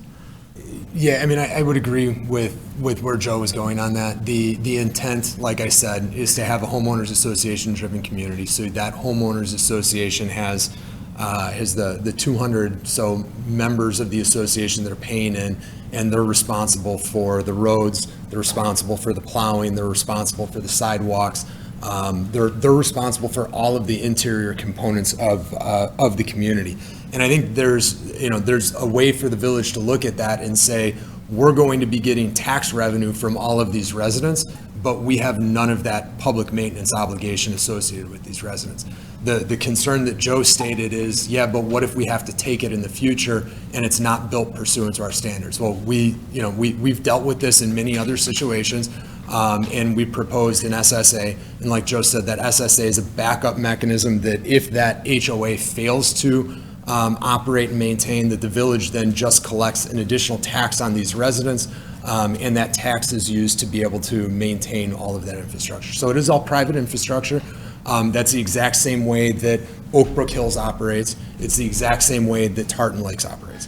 Yeah, I mean, I would agree with where Joe was going on that. The intent, like I said, is to have a homeowners association-driven community. So that homeowners association has the 200 so members of the association that are paying in, and they're responsible for the roads, they're responsible for the plowing, they're responsible for the sidewalks. They're responsible for all of the interior components of the community. And I think there's a way for the village to look at that and say, we're going to be getting tax revenue from all of these residents, but we have none of that public maintenance obligation associated with these residents. The concern that Joe stated is, yeah, but what if we have to take it in the future and it's not built pursuant to our standards? Well, we've dealt with this in many other situations, and we proposed an SSA. And like Joe said, that SSA is a backup mechanism that if that HOA fails to operate and maintain, that the village then just collects an additional tax on these residents, and that tax is used to be able to maintain all of that infrastructure. So it is all private infrastructure. That's the exact same way that Oak Brook Hills operates. It's the exact same way that Tartan Lakes operates.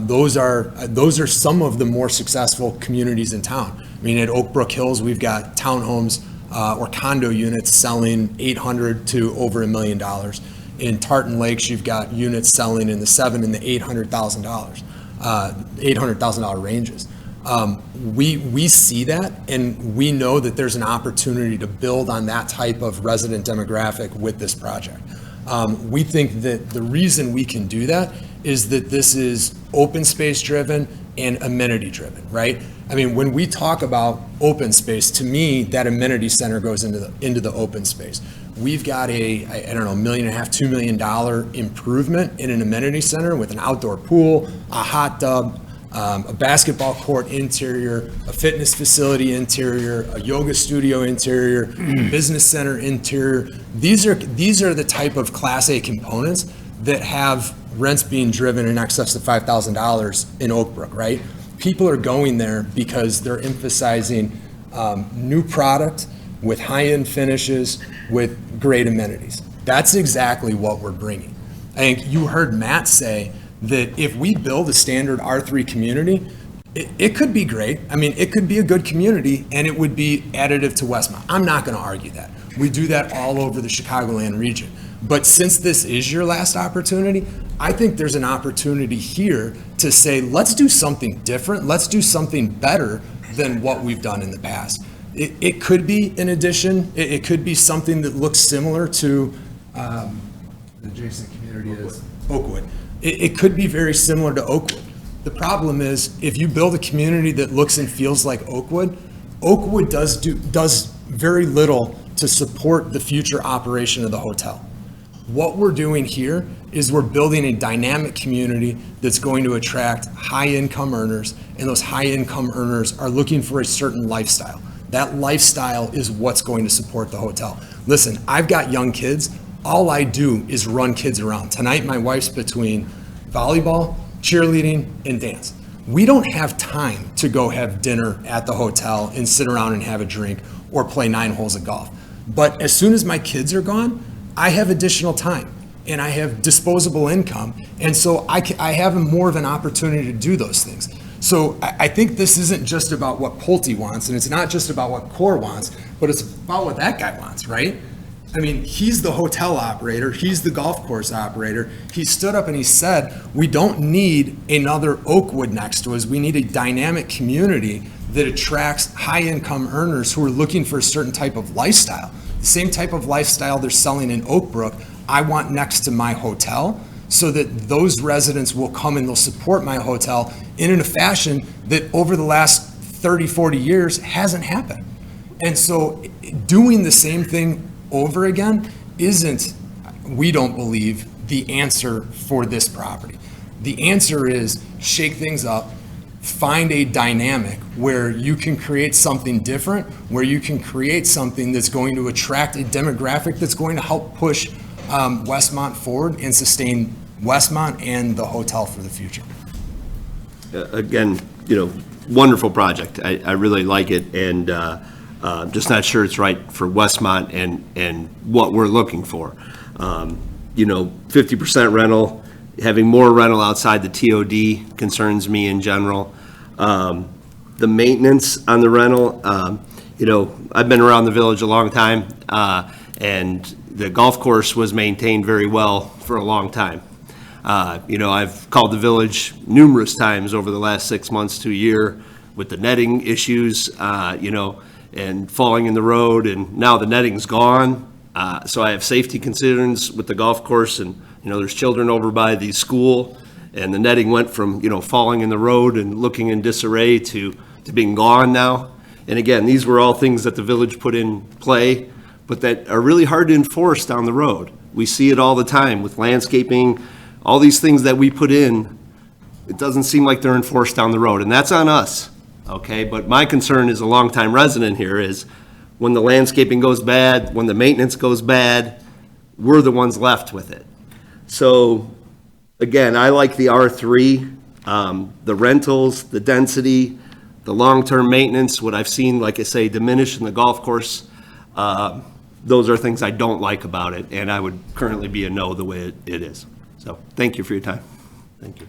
Those are some of the more successful communities in town. I mean, at Oak Brook Hills, we've got townhomes or condo units selling $800,000 to over $1 million. In Tartan Lakes, you've got units selling in the $700,000 and the $800,000 ranges. We see that, and we know that there's an opportunity to build on that type of resident demographic with this project. We think that the reason we can do that is that this is open space driven and amenity driven, right? I mean, when we talk about open space, to me, that amenity center goes into the open space. We've got $1.5 million, $2 million improvement in an amenity center with an outdoor pool, a hot tub, a basketball court interior, a fitness facility interior, a yoga studio interior, business center interior. These are the type of Class A components that have rents being driven in excess of $5,000 in Oak Brook, right? People are going there because they're emphasizing new product with high-end finishes, with great amenities. That's exactly what we're bringing. I think you heard Matt say that if we build a standard R3 community, it could be great. I mean, it could be a good community, and it would be additive to Westmont. I'm not going to argue that. We do that all over the Chicagoland region. But since this is your last opportunity, I think there's an opportunity here to say, let's do something different. Let's do something better than what we've done in the past. It could be an addition. It could be something that looks similar to the adjacent community is Oakwood. It could be very similar to Oakwood. The problem is, if you build a community that looks and feels like Oakwood, Oakwood does very little to support the future operation of the hotel. What we're doing here is we're building a dynamic community that's going to attract high-income earners, and those high-income earners are looking for a certain lifestyle. That lifestyle is what's going to support the hotel. Listen, I've got young kids. All I do is run kids around. Tonight, my wife's between volleyball, cheerleading, and dance. We don't have time to go have dinner at the hotel and sit around and have a drink or play 9 holes of golf. But as soon as my kids are gone, I have additional time and I have disposable income. And so I have more of an opportunity to do those things. So I think this isn't just about what Pulte wants, and it's not just about what Core wants, but it's about what that guy wants, right? I mean, he's the hotel operator, he's the golf course operator. He stood up and he said, we don't need another Oakwood next to us. We need a dynamic community that attracts high-income earners who are looking for a certain type of lifestyle. The same type of lifestyle they're selling in Oak Brook, I want next to my hotel, so that those residents will come and they'll support my hotel in a fashion that over the last 30, 40 years hasn't happened. And so doing the same thing over again isn't, we don't believe, the answer for this property. The answer is shake things up, find a dynamic where you can create something different, where you can create something that's going to attract a demographic that's going to help push Westmont forward and sustain Westmont and the hotel for the future.
Again, wonderful project. I really like it, and just not sure it's right for Westmont and what we're looking for. 50% rental, having more rental outside the TOD concerns me in general. The maintenance on the rental, I've been around the village a long time, and the golf course was maintained very well for a long time. I've called the village numerous times over the last 6 months to a year with the netting issues, and falling in the road, and now the netting's gone. So I have safety concerns with the golf course, and, there's children over by the school, and the netting went from, falling in the road and looking in disarray to being gone now. And again, these were all things that the village put in play, but that are really hard to enforce down the road. We see it all the time with landscaping, all these things that we put in. It doesn't seem like they're enforced down the road, and that's on us, okay? But my concern as a longtime resident here is when the landscaping goes bad, when the maintenance goes bad, we're the ones left with it. So, again, I like the R3, the rentals, the density, the long-term maintenance, what I've seen, like I say, diminish in the golf course. Those are things I don't like about it, and I would currently be a no the way it is. So, thank you for your time. Thank you.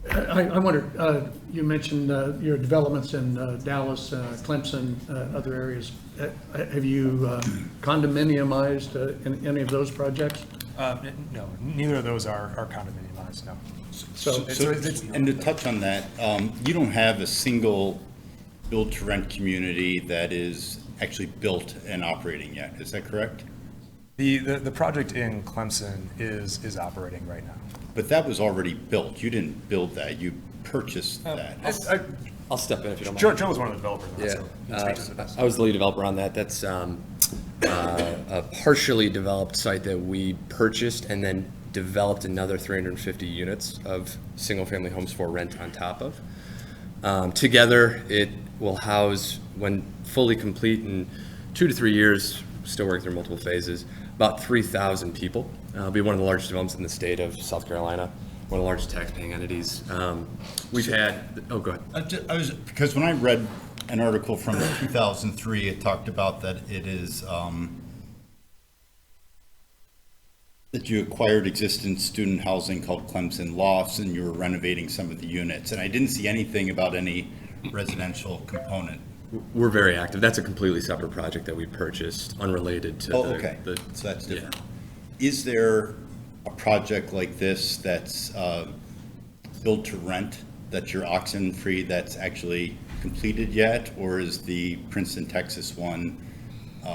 I wonder, you mentioned your developments in Dallas, Clemson, other areas. Have you condominiumized in any of those projects?
No, neither of those are condominiumized, no.
So,
And to touch on that, you don't have a single build-to-rent community that is actually built and operating yet, is that correct?
The project in Clemson is operating right now.
But that was already built, you didn't build that, you purchased that.
I'll step in if you don't mind.
Joe was one of the developers on that,
Yeah,
so he speaks to this.
I was the lead developer on that. That's a partially developed site that we purchased and then developed another 350 units of single-family homes for rent on top of. Together, it will house, when fully complete in 2 to 3 years, still working through multiple phases, about 3,000 people. It'll be one of the largest developments in the state of South Carolina, one of the largest tax-paying entities. We've had, oh, go ahead.
Because when I read an article from 2003, it talked about that it is, that you acquired existing student housing called Clemson Lofts, and you were renovating some of the units, and I didn't see anything about any residential component.
We're very active. That's a completely separate project that we purchased, unrelated to
Okay, so that's different. Is there a project like this that's built to rent, that you're oxen-free, that's actually completed yet? Or is the Princeton, Texas one,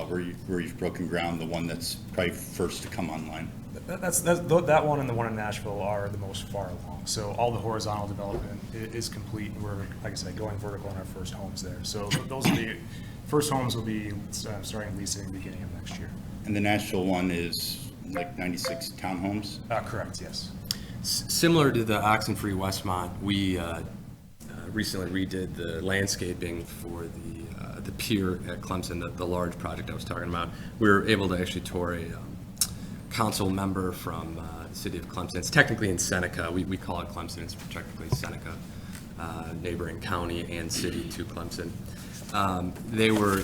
where you've broken ground, the one that's probably first to come online?
That one and the one in Nashville are the most far along. So all the horizontal development is complete. We're, like I said, going vertical on our first homes there. So those will be, first homes will be starting leasing at the beginning of next year.
And the Nashville one is like 96 townhomes?
Correct, yes.
Similar to the Oxenfree Westmont, we recently redid the landscaping for the pier at Clemson, the large project I was talking about. We were able to actually tour a council member from the city of Clemson. It's technically in Seneca. We call it Clemson. It's technically Seneca, neighboring county and city to Clemson. They were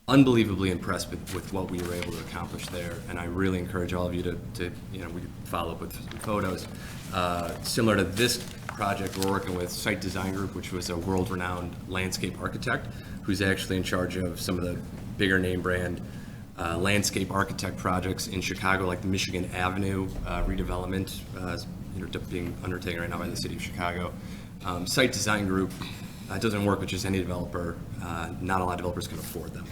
unbelievably impressed with what we were able to accomplish there, and I really encourage all of you to we follow up with some photos. Similar to this project, we're working with Site Design Group, which was a world-renowned landscape architect who's actually in charge of some of the bigger name brand landscape architect projects in Chicago, like the Michigan Avenue redevelopment being undertaken right now by the city of Chicago. Site Design Group doesn't work with just any developer. Not a lot of developers can afford them,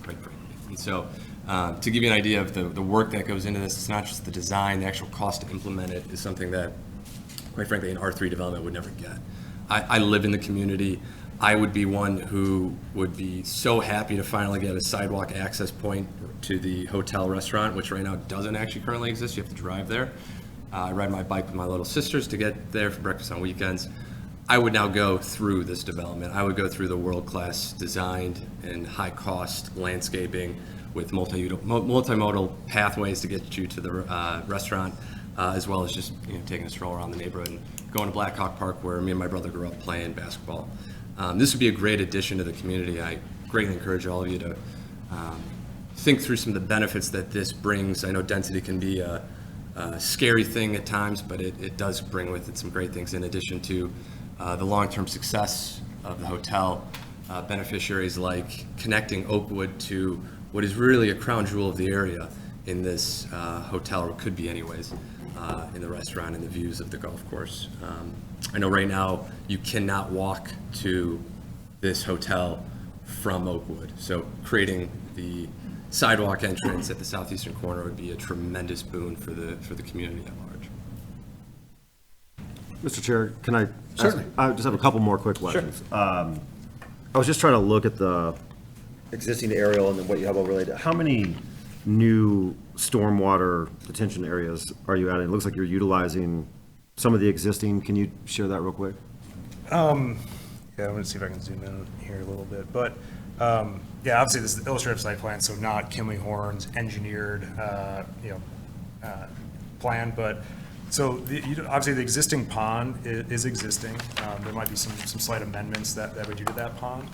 quite frankly. And so to give you an idea of the work that goes into this, it's not just the design, the actual cost to implement it is something that, quite frankly, an R3 development would never get. I live in the community. I would be one who would be so happy to finally get a sidewalk access point to the hotel restaurant, which right now doesn't actually currently exist. You have to drive there. I ride my bike with my little sisters to get there for breakfast on weekends. I would now go through this development. I would go through the world-class designed and high-cost landscaping with multimodal pathways to get you to the restaurant, as well as just taking a stroll around the neighborhood and going to Blackhawk Park, where me and my brother grew up playing basketball. This would be a great addition to the community. I greatly encourage all of you to think through some of the benefits that this brings. I know density can be a scary thing at times, but it does bring with it some great things in addition to the long-term success of the hotel. Beneficiaries like connecting Oakwood to what is really a crown jewel of the area in this hotel, or could be anyways, in the restaurant and the views of the golf course. I know right now you cannot walk to this hotel from Oakwood, so creating the sidewalk entrance at the southeastern corner would be a tremendous boon for the community at large.
Mr. Chair, can I?
Certainly.
I just have a couple more quick questions. I was just trying to look at the existing aerial and then what you have overlaid. How many new stormwater detention areas are you adding? It looks like you're utilizing some of the existing. Can you share that real quick?
Yeah, I'm going to see if I can zoom in here a little bit, but, yeah, obviously this is illustrative site plan, so not Kimley-Horn's engineered, plan, but, so obviously the existing pond is existing. There might be some slight amendments that we do to that pond.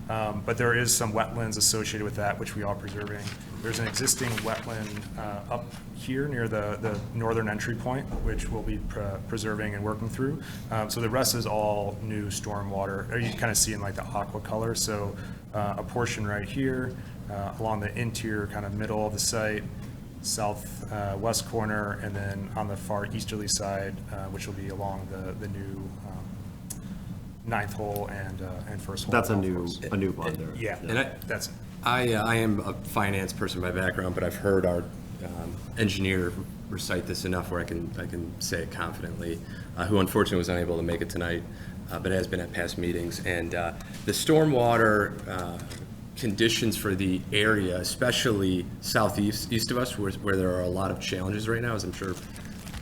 But there is some wetlands associated with that, which we are preserving. There's an existing wetland up here near the northern entry point, which we'll be preserving and working through. So the rest is all new stormwater, or you kind of see in like the aqua color. So a portion right here along the interior kind of middle of the site, southwest corner, and then on the far easterly side, which will be along the new ninth hole and first hole.
That's a
golf
new
course.
pond there.
Yeah,
And
that's it.
I am a finance person by background, but I've heard our engineer recite this enough where I can say it confidently, who unfortunately was unable to make it tonight, but has been at past meetings. And the stormwater conditions for the area, especially east of us, where there are a lot of challenges right now, as I'm sure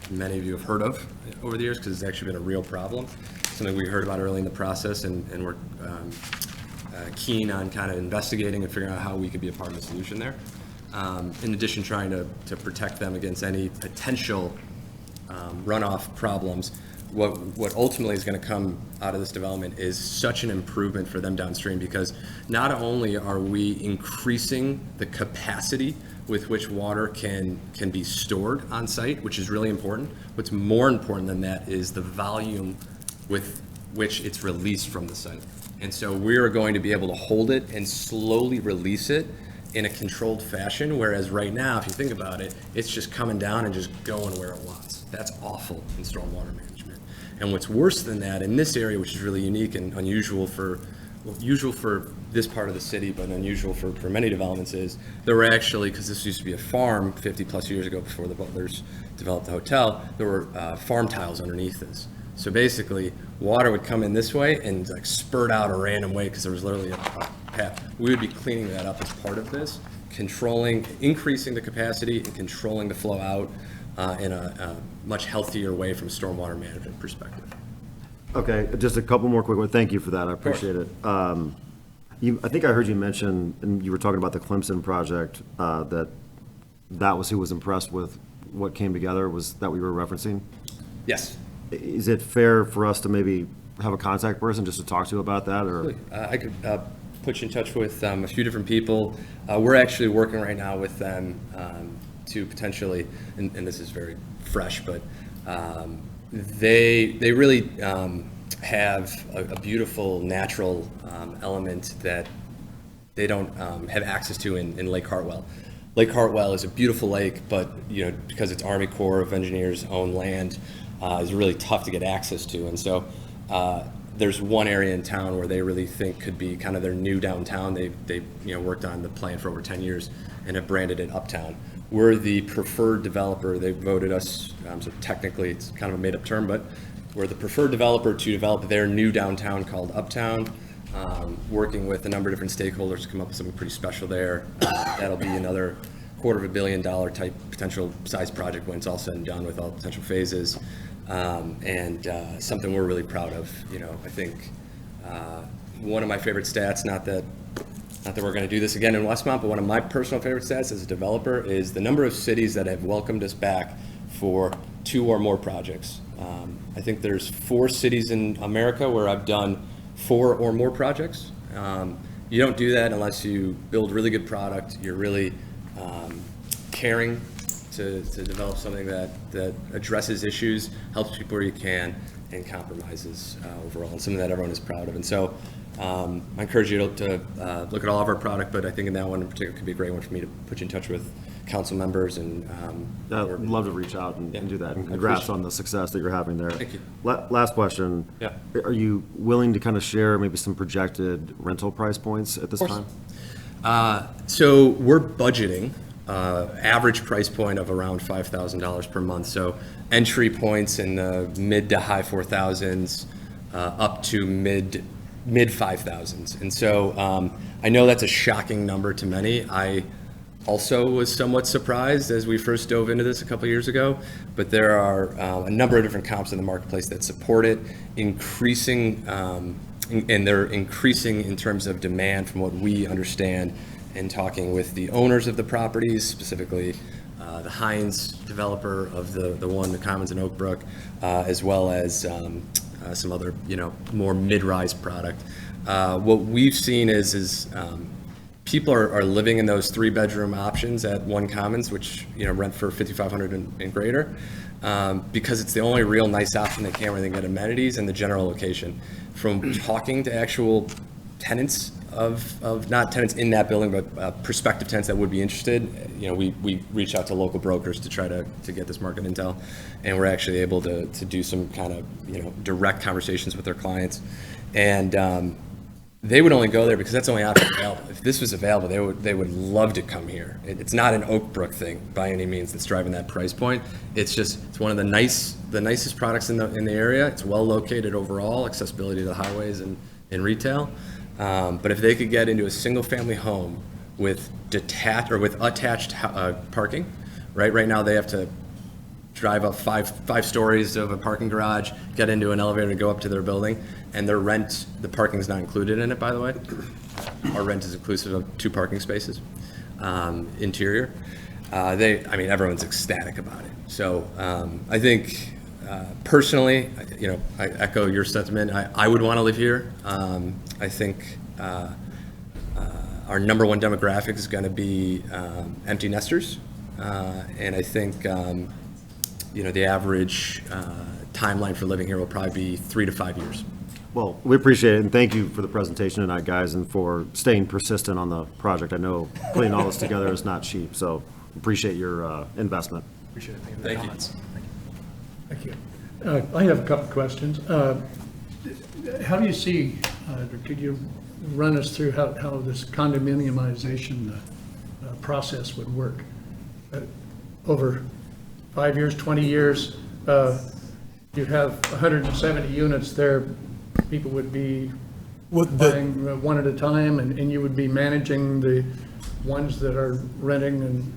many of you have heard of over the years, because it's actually been a real problem. Something we heard about early in the process, and we're keen on kind of investigating and figuring out how we could be a part of the solution there. In addition, trying to protect them against any potential runoff problems. What ultimately is going to come out of this development is such an improvement for them downstream, because not only are we increasing the capacity with which water can be stored on site, which is really important. What's more important than that is the volume with which it's released from the site. And so we are going to be able to hold it and slowly release it in a controlled fashion, whereas right now, if you think about it, it's just coming down and just going where it wants. That's awful in stormwater management. And what's worse than that in this area, which is really unique and unusual for this part of the city, but unusual for many developments, is there were actually, because this used to be a farm 50 plus years ago before the Butlers developed the hotel, there were farm tiles underneath this. So basically, water would come in this way and like spurt out a random way because there was literally a path. We would be cleaning that up as part of this, increasing the capacity and controlling the flow out in a much healthier way from a stormwater management perspective.
Okay, just a couple more quick ones. Thank you for that. I appreciate it. I think I heard you mention, and you were talking about the Clemson project, that was who was impressed with what came together. Was that what you were referencing?
Yes.
Is it fair for us to maybe have a contact person just to talk to about that, or?
I could put you in touch with a few different people. We're actually working right now with them to potentially, and this is very fresh, but they really have a beautiful natural element that they don't have access to in Lake Hartwell. Lake Hartwell is a beautiful lake, but because it's Army Corps of Engineers owned land, is really tough to get access to. And so there's one area in town where they really think could be kind of their new downtown. They worked on the plan for over 10 years and have branded it Uptown. We're the preferred developer. They voted us, so technically it's kind of a made-up term, but we're the preferred developer to develop their new downtown called Uptown, working with a number of different stakeholders to come up with something pretty special there. That'll be another $250 million type potential size project when it's all said and done with all potential phases. And something we're really proud of. I think one of my favorite stats, not that we're going to do this again in Westmont, but one of my personal favorite stats as a developer is the number of cities that have welcomed us back for 2 or more projects. I think there's 4 cities in America where I've done 4 or more projects. You don't do that unless you build really good product, you're really caring to develop something that addresses issues, helps people where you can, and compromises overall, and something that everyone is proud of. And so I encourage you to look at all of our product, but I think in that one in particular could be a great one for me to put you in touch with council members and.
I'd love to reach out and do that. And congrats on the success that you're having there.
Thank you.
Last question.
Yeah.
Are you willing to kind of share maybe some projected rental price points at this time?
So we're budgeting average price point of around $5,000 per month. So entry points in the mid to high 4,000s, up to mid 5,000s. And so I know that's a shocking number to many. I also was somewhat surprised as we first dove into this a couple years ago, but there are a number of different comps in the marketplace that support it, increasing, and they're increasing in terms of demand from what we understand in talking with the owners of the properties, specifically the Heinz developer of the Commons in Oak Brook, as well as some other, more mid-rise product. What we've seen is people are living in those 3-bedroom options at One Commons, which rent for $5,500 and greater, because it's the only real nice option they can, where they can get amenities and the general location. From talking to actual tenants of not tenants in that building, but prospective tenants that would be interested, we reach out to local brokers to try to get this market intel, and we're actually able to do some kind of direct conversations with their clients, and they would only go there because that's the only option available. If this was available, they would love to come here. It's not an Oak Brook thing by any means that's driving that price point. It's one of the nicest products in the area. It's well located overall, accessibility to the highways and retail. But if they could get into a single family home with attached parking, right now they have to drive up five stories of a parking garage, get into an elevator to go up to their building, and their rent, the parking is not included in it, by the way. Our rent is inclusive of 2 parking spaces, interior. Everyone's ecstatic about it. So I think personally, I echo your sentiment. I would want to live here. I think our number one demographic is going to be empty nesters, and I think the average timeline for living here will probably be 3 to 5 years.
Well, we appreciate it, and thank you for the presentation tonight, guys, and for staying persistent on the project. I know putting all this together is not cheap, so appreciate your investment.
Appreciate it.
Thank you.
Thank you. I have a couple of questions. How do you see, or could you run us through how this condominiumization process would work? Over 5 years, 20 years, you have 170 units there. People would be buying one at a time, and you would be managing the ones that are renting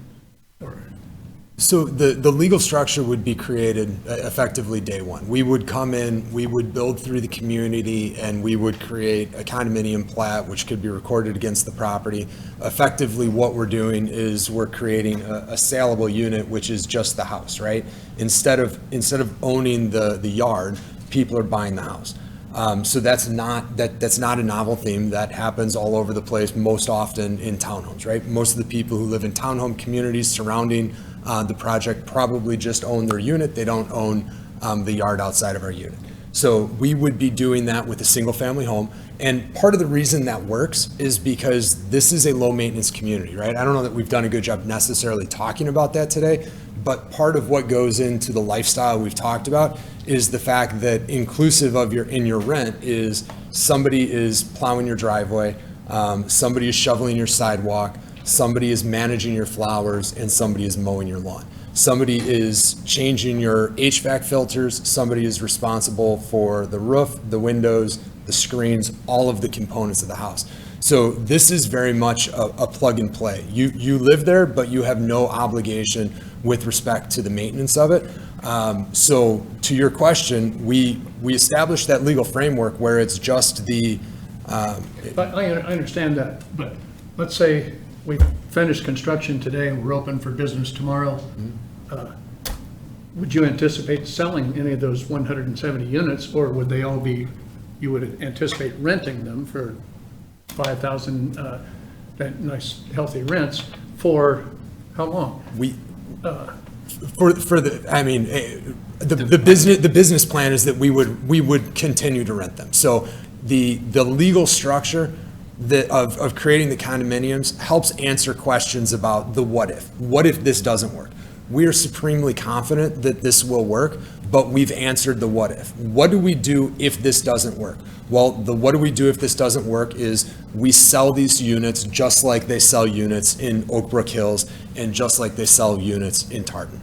So the legal structure would be created effectively day one. We would come in, we would build through the community, and we would create a condominium plat, which could be recorded against the property. Effectively, what we're doing is we're creating a saleable unit, which is just the house, right? Instead of owning the yard, people are buying the house. So that's not a novel theme. That happens all over the place, most often in townhomes, right? Most of the people who live in townhome communities surrounding the project probably just own their unit. They don't own the yard outside of our unit. So we would be doing that with a single family home. And part of the reason that works is because this is a low maintenance community, right? I don't know that we've done a good job necessarily talking about that today, but part of what goes into the lifestyle we've talked about is the fact that inclusive of your rent is somebody is plowing your driveway, somebody is shoveling your sidewalk, somebody is managing your flowers, and somebody is mowing your lawn. Somebody is changing your HVAC filters, somebody is responsible for the roof, the windows, the screens, all of the components of the house. So this is very much a plug and play. You live there, but you have no obligation with respect to the maintenance of it. So to your question, we established that legal framework where it's just the.
I understand that, but let's say we finish construction today and we're open for business tomorrow. Would you anticipate selling any of those 170 units, or would they all be, you would anticipate renting them for 5,000 nice healthy rents for how long?
For the, I mean, the business plan is that we would continue to rent them. So the legal structure of creating the condominiums helps answer questions about the what if. What if this doesn't work? We are supremely confident that this will work, but we've answered the what if. What do we do if this doesn't work? Well, the what do we do if this doesn't work is we sell these units just like they sell units in Oak Brook Hills and just like they sell units in Tartan.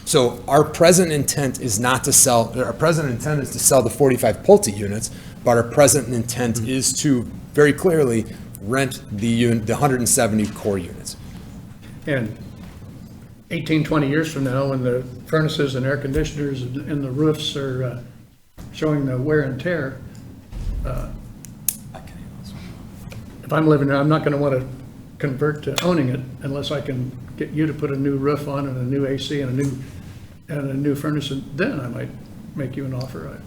So our present intent is not to sell, our present intent is to sell the 45 Pulte units, but our present intent is to very clearly rent the 170 core units.
And 18, 20 years from now, when the furnaces and air conditioners and the roofs are showing the wear and tear, if I'm living there, I'm not going to want to convert to owning it unless I can get you to put a new roof on and a new AC and a new furnace, and then I might make you an offer.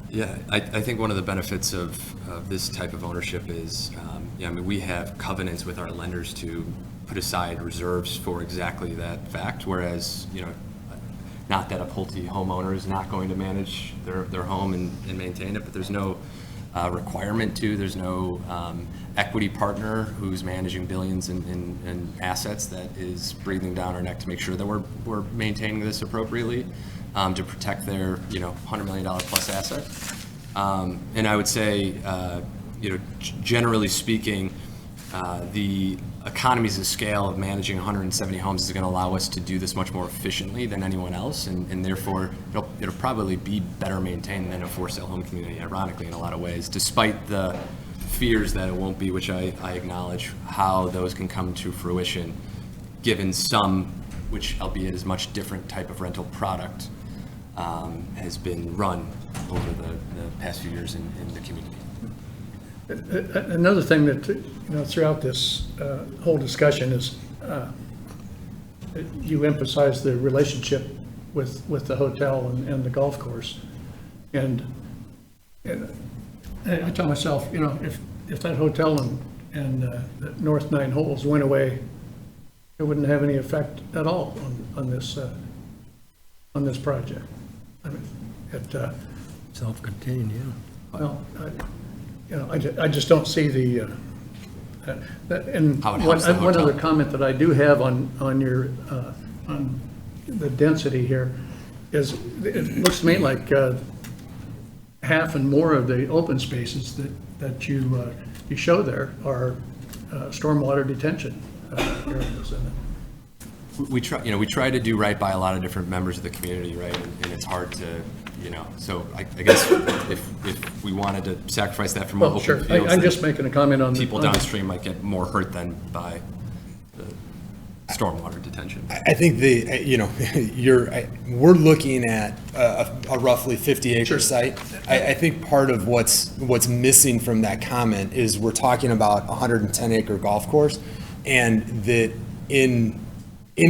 Yeah, I think one of the benefits of this type of ownership is, I mean, we have covenants with our lenders to put aside reserves for exactly that fact, whereas, not that a Pulte homeowner is not going to manage their home and maintain it, but there's no requirement to, there's no equity partner who's managing billions in assets that is breathing down our neck to make sure that we're maintaining this appropriately, to protect their, $100 million plus asset. And I would say, generally speaking, the economies of scale of managing 170 homes is going to allow us to do this much more efficiently than anyone else, and therefore it'll probably be better maintained than a for-sale home community, ironically, in a lot of ways, despite the fears that it won't be, which I acknowledge how those can come to fruition, given some, which albeit is much different type of rental product, has been run over the past few years in the community.
Another thing that, throughout this whole discussion is you emphasize the relationship with the hotel and the golf course. And I tell myself, if that hotel and the North Nine Holes went away, it wouldn't have any effect at all on this project. I mean,
Self-contained, yeah.
well, I just don't see the, and
How it helps the
one
hotel.
other comment that I do have on your, on the density here is, it looks to me like half and more of the open spaces that you show there are stormwater detention areas.
We try to do right by a lot of different members of the community, right? And it's hard to, so I guess if we wanted to sacrifice that from
Well,
open
sure,
fields,
I'm
then
just making a comment on.
people
on-
downstream might get more hurt than by the stormwater detention.
I think we're looking at a roughly 50-acre site. I think part of what's missing from that comment is we're talking about a 110-acre golf course, and that in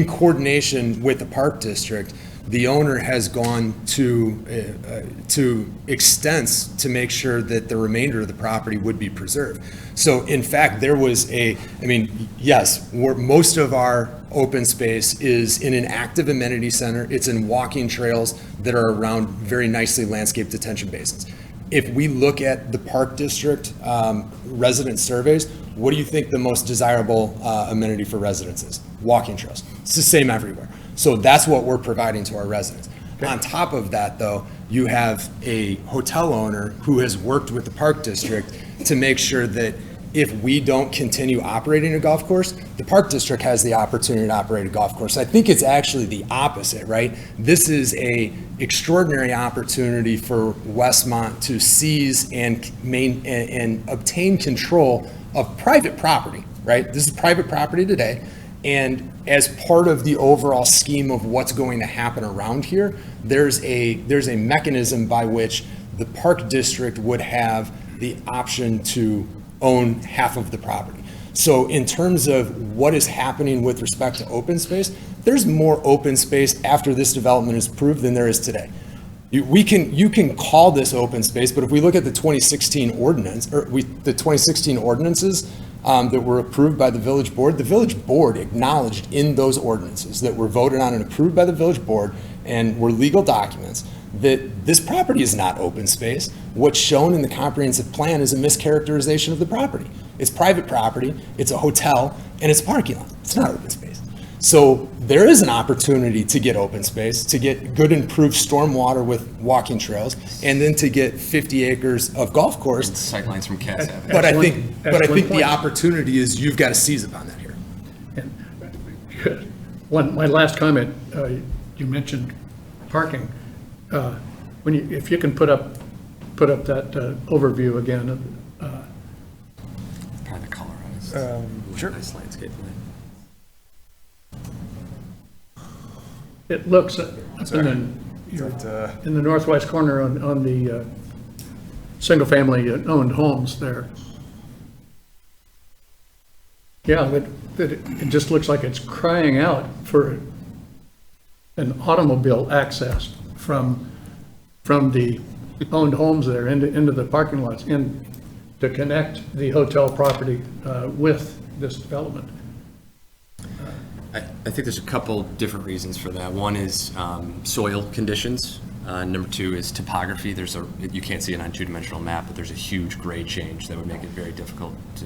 coordination with the Park District, the owner has gone to extents to make sure that the remainder of the property would be preserved. So in fact, there was yes, most of our open space is in an active amenity center. It's in walking trails that are around very nicely landscaped detention basins. If we look at the Park District resident surveys, what do you think the most desirable amenity for residents is? Walking trails. It's the same everywhere. So that's what we're providing to our residents. On top of that, though, you have a hotel owner who has worked with the Park District to make sure that if we don't continue operating a golf course, the Park District has the opportunity to operate a golf course. I think it's actually the opposite, right? This is a extraordinary opportunity for Westmont to seize and obtain control of private property, right? This is private property today. And as part of the overall scheme of what's going to happen around here, there's a mechanism by which the Park District would have the option to own half of the property. So in terms of what is happening with respect to open space, there's more open space after this development is approved than there is today. You can call this open space, but if we look at the 2016 ordinance, the 2016 ordinances, that were approved by the village board. The village board acknowledged in those ordinances that were voted on and approved by the village board and were legal documents that this property is not open space. What's shown in the comprehensive plan is a mischaracterization of the property. It's private property, it's a hotel, and it's a parking lot. It's not open space. So there is an opportunity to get open space, to get good improved stormwater with walking trails, and then to get 50 acres of golf course.
Sightlines from Cass Avenue.
But I
Excellent-
think
excellent
the
point.
opportunity is you've got to seize upon that here.
My last comment, you mentioned parking. If you can put up that overview again.
Probably the colorized.
Sure.
Nice landscape plan.
It looks up in the northwest corner on the single-family owned homes there. Yeah, it just looks like it's crying out for an automobile access from the owned homes there into the parking lots, and to connect the hotel property with this development.
I think there's a couple different reasons for that. One is soil conditions. Number two is topography. You can't see it on a two-dimensional map, but there's a huge grade change that would make it very difficult to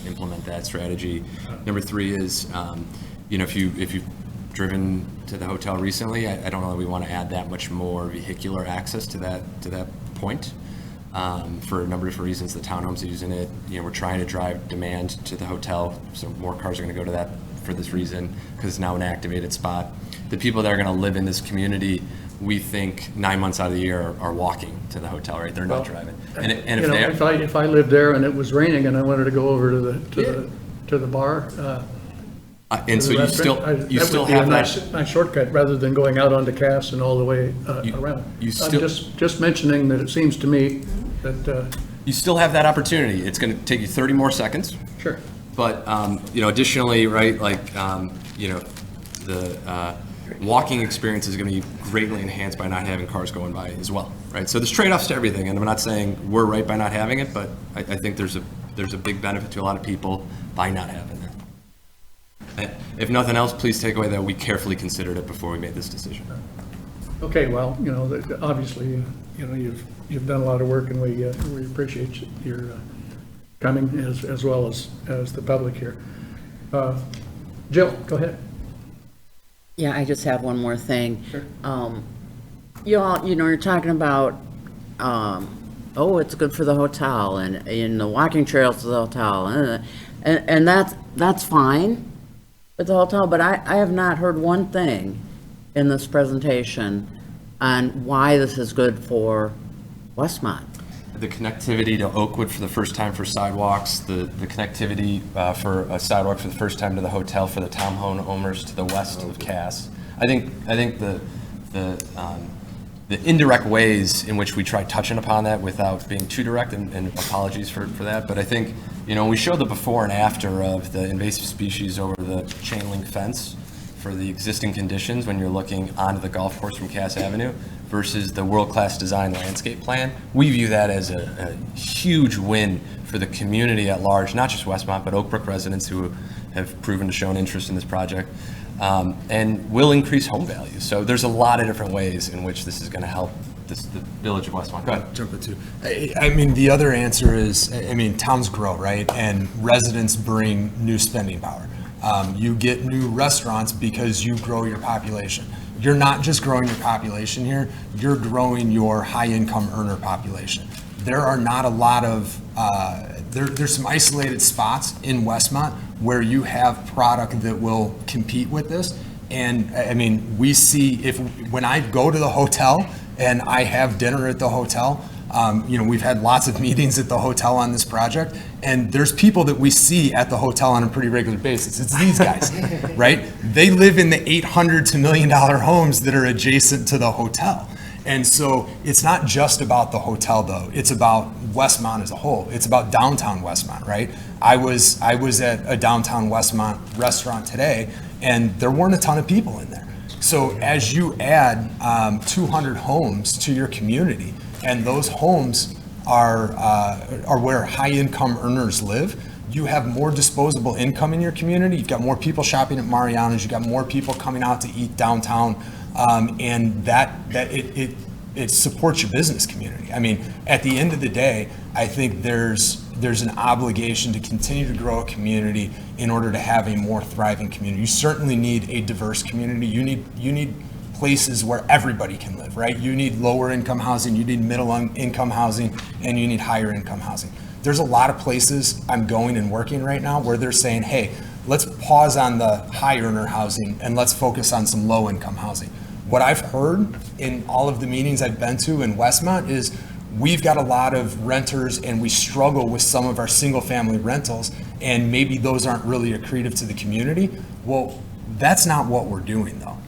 implement that strategy. Number three is, if you've driven to the hotel recently, I don't know that we want to add that much more vehicular access to that point. For a number of different reasons, the townhomes are using it. We're trying to drive demand to the hotel, so more cars are going to go to that for this reason, because it's now an activated spot. The people that are going to live in this community, we think 9 months out of the year are walking to the hotel, right? They're not driving. And
If I lived there and it was raining and I wanted to go over to the bar.
And so you still have that.
Nice shortcut, rather than going out onto Cass and all the way around. I'm just mentioning that it seems to me that.
You still have that opportunity. It's going to take you 30 more seconds.
Sure.
But, additionally, right, the walking experience is going to be greatly enhanced by not having cars going by as well, right? So there's trade-offs to everything, and I'm not saying we're right by not having it, but I think there's a big benefit to a lot of people by not having that. If nothing else, please take away that we carefully considered it before we made this decision.
Okay, well, obviously, you've done a lot of work, and we appreciate your coming as well as the public here. Jill, go ahead.
Yeah, I just have one more thing.
Sure.
You're talking about, it's good for the hotel and in the walking trails to the hotel, and that's fine with the hotel, but I have not heard one thing in this presentation on why this is good for Westmont.
The connectivity to Oakwood for the first time for sidewalks, the connectivity for a sidewalk for the first time to the hotel for the townhome owners to the west of Cass. I think the indirect ways in which we try touching upon that without being too direct, and apologies for that, but I think, we showed the before and after of the invasive species over the chain link fence for the existing conditions when you're looking onto the golf course from Cass Avenue versus the world-class design landscape plan. We view that as a huge win for the community at large, not just Westmont, but Oak Brook residents who have proven to show an interest in this project, and will increase home values. So there's a lot of different ways in which this is going to help the village of Westmont. Go ahead.
Jump into. I mean, the other answer is, towns grow, right? And residents bring new spending power. You get new restaurants because you grow your population. You're not just growing your population here, you're growing your high-income earner population. There are not a lot of, there's some isolated spots in Westmont where you have product that will compete with this. And we see when I go to the hotel and I have dinner at the hotel, we've had lots of meetings at the hotel on this project, and there's people that we see at the hotel on a pretty regular basis. It's these guys, right? They live in the $800 to $1 million homes that are adjacent to the hotel. And so it's not just about the hotel, though. It's about Westmont as a whole. It's about downtown Westmont, right? I was at a downtown Westmont restaurant today, and there weren't a ton of people in there. So as you add 200 homes to your community, and those homes are where high-income earners live, you have more disposable income in your community. You've got more people shopping at Mariano's. You've got more people coming out to eat downtown, and it supports your business community. I mean, at the end of the day, I think there's an obligation to continue to grow a community in order to have a more thriving community. You certainly need a diverse community. You need places where everybody can live, right? You need lower income housing, you need middle income housing, and you need higher income housing. There's a lot of places I'm going and working right now where they're saying, hey, let's pause on the high earner housing and let's focus on some low income housing. What I've heard in all of the meetings I've been to in Westmont is we've got a lot of renters and we struggle with some of our single family rentals, and maybe those aren't really accretive to the community. Well, that's not what we're doing though.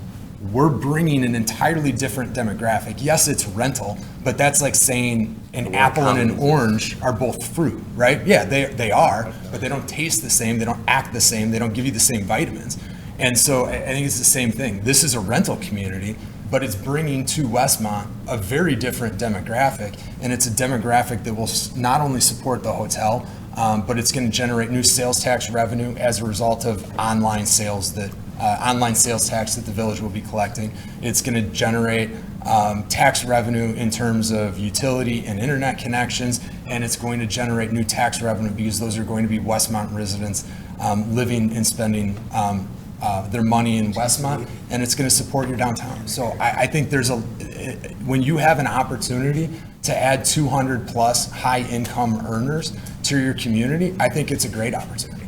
We're bringing an entirely different demographic. Yes, it's rental, but that's like saying an apple and an orange are both fruit, right? Yeah, they are, but they don't taste the same, they don't act the same, they don't give you the same vitamins. And so I think it's the same thing. This is a rental community, but it's bringing to Westmont a very different demographic, and it's a demographic that will not only support the hotel, but it's going to generate new sales tax revenue as a result of online sales tax that the village will be collecting. It's going to generate tax revenue in terms of utility and internet connections, and it's going to generate new tax revenue because those are going to be Westmont residents living and spending their money in Westmont, and it's going to support your downtown. So I think when you have an opportunity to add 200 plus high income earners to your community, I think it's a great opportunity.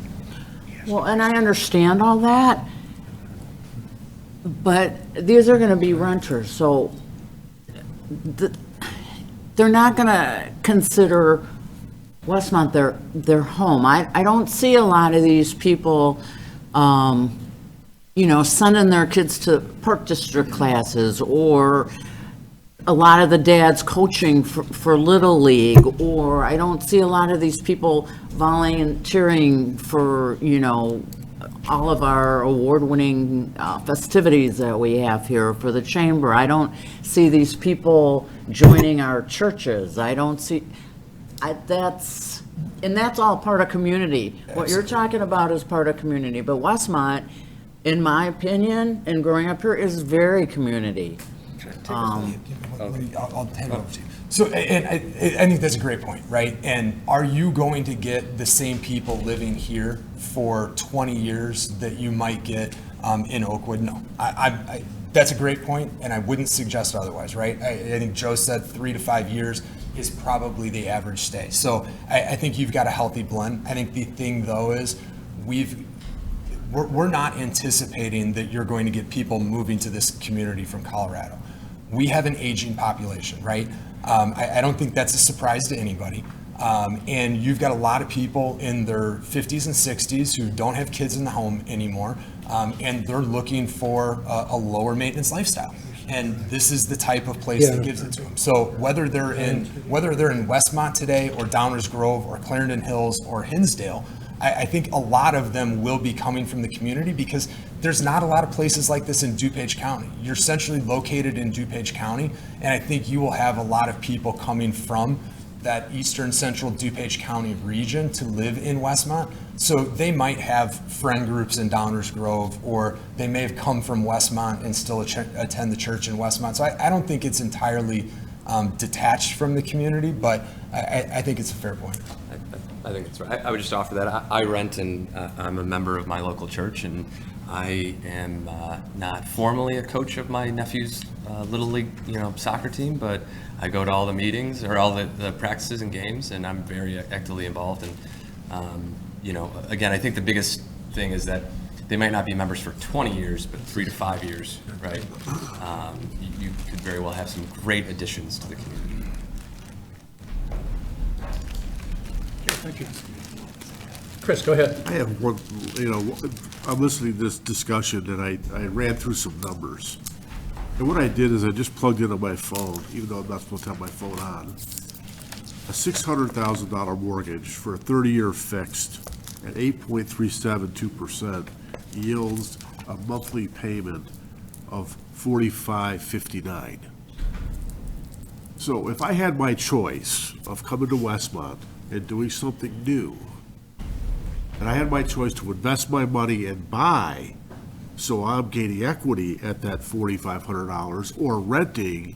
Well, and I understand all that, but these are going to be renters, so they're not going to consider Westmont their home. I don't see a lot of these people, sending their kids to Park District classes, or a lot of the dads coaching for Little League, or I don't see a lot of these people volunteering for, all of our award-winning festivities that we have here for the chamber. I don't see these people joining our churches. I don't see, that's all part of community. What you're talking about is part of community, but Westmont, in my opinion, and growing up here, is very community.
I'll hand it over to you. So, and I think that's a great point, right? And are you going to get the same people living here for 20 years that you might get in Oakwood? No. That's a great point, and I wouldn't suggest otherwise, right? I think Joe said 3 to 5 years is probably the average stay. So I think you've got a healthy blend. I think the thing, though, is we're not anticipating that you're going to get people moving to this community from Colorado. We have an aging population, right? I don't think that's a surprise to anybody. And you've got a lot of people in their 50s and 60s who don't have kids in the home anymore, and they're looking for a lower maintenance lifestyle. And this is the type of place that gives it to them. So whether they're in Westmont today, or Downers Grove, or Clarendon Hills, or Hinsdale, I think a lot of them will be coming from the community because there's not a lot of places like this in DuPage County. You're centrally located in DuPage County, and I think you will have a lot of people coming from that eastern central DuPage County region to live in Westmont. So they might have friend groups in Downers Grove, or they may have come from Westmont and still attend the church in Westmont. So I don't think it's entirely detached from the community, but I think it's a fair point.
I think that's right. I would just offer that. I rent, and I'm a member of my local church, and I am not formally a coach of my nephew's Little League, soccer team, but I go to all the meetings or all the practices and games, and I'm very actively involved. And, again, I think the biggest thing is that they might not be members for 20 years, but 3 to 5 years, right? You could very well have some great additions to the community.
Thank you. Chris, go ahead.
I have one, I'm listening to this discussion, and I ran through some numbers. And what I did is I just plugged into my phone, even though I'm not supposed to have my phone on, a $600,000 mortgage for a 30-year fixed at 8.372% yields a monthly payment of $45.59. So if I had my choice of coming to Westmont and doing something new, and I had my choice to invest my money and buy, so I'm gaining equity at that $4,500, or renting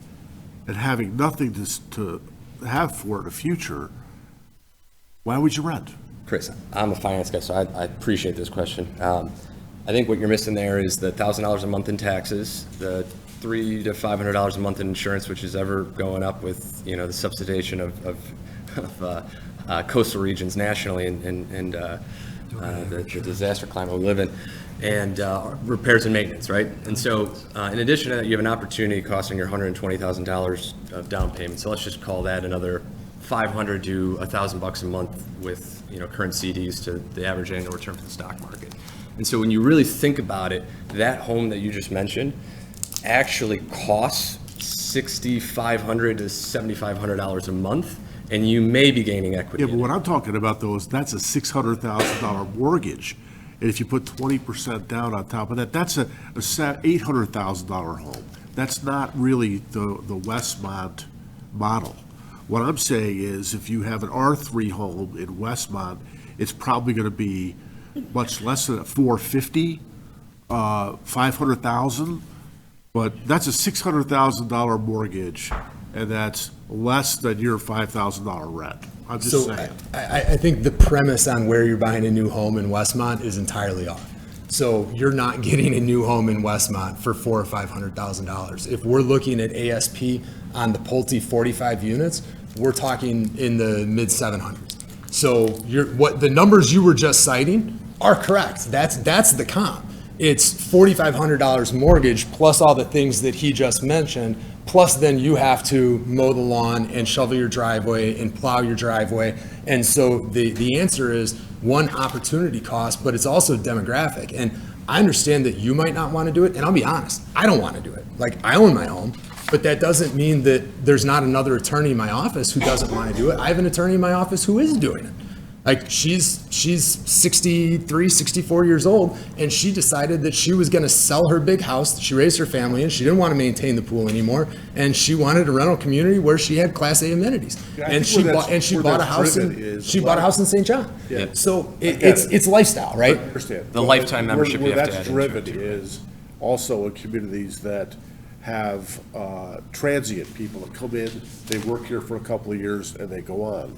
and having nothing to have for in the future, why would you rent?
Chris, I'm a finance guy, so I appreciate this question. I think what you're missing there is the $1,000 a month in taxes, the $300 to $500 a month in insurance, which is ever going up with, you know, the subsidization of coastal regions nationally and the disaster climate we live in, and repairs and maintenance, right? And so, in addition to that, you have an opportunity costing your $120,000 of down payment. So let's just call that another $500 to $1,000 a month with, you know, current CDs to the average annual return for the stock market. And so when you really think about it, that home that you just mentioned actually costs $6,500 to $7,500 a month, and you may be gaining equity.
Yeah, but what I'm talking about though is that's a $600,000 mortgage. And if you put 20% down on top of that, that's a $800,000 home. That's not really the Westmont model. What I'm saying is if you have an R3 home in Westmont, it's probably going to be much less than $450,000, $500,000, but that's a $600,000 mortgage, and that's less than your $5,000 rent. I'm just
So
saying.
I think the premise on where you're buying a new home in Westmont is entirely off. So you're not getting a new home in Westmont for $400,000 or $500,000. If we're looking at ASP on the Pulte 45 units, we're talking in the mid 700s. So the numbers you were just citing are correct. That's the comp. It's $4,500 mortgage plus all the things that he just mentioned, plus then you have to mow the lawn and shovel your driveway and plow your driveway. And so the answer is one, opportunity cost, but it's also demographic. And I understand that you might not want to do it, and I'll be honest, I don't want to do it. Like, I own my home, but that doesn't mean that there's not another attorney in my office who doesn't want to do it. I have an attorney in my office who is doing it. Like, she's 63, 64 years old, and she decided that she was going to sell her big house that she raised her family in. She didn't want to maintain the pool anymore, and she wanted a rental community where she had Class A amenities.
Yeah, I
And
think
she
where
bought a
that's
house
driven
in
is
she bought a house in St. John.
Yeah.
So
get
it's lifestyle, right?
I understand.
The lifetime membership you
Where
have to
that's
add into it,
driven
too.
is also in communities that have transient people that come in, they work here for a couple of years, and they go on.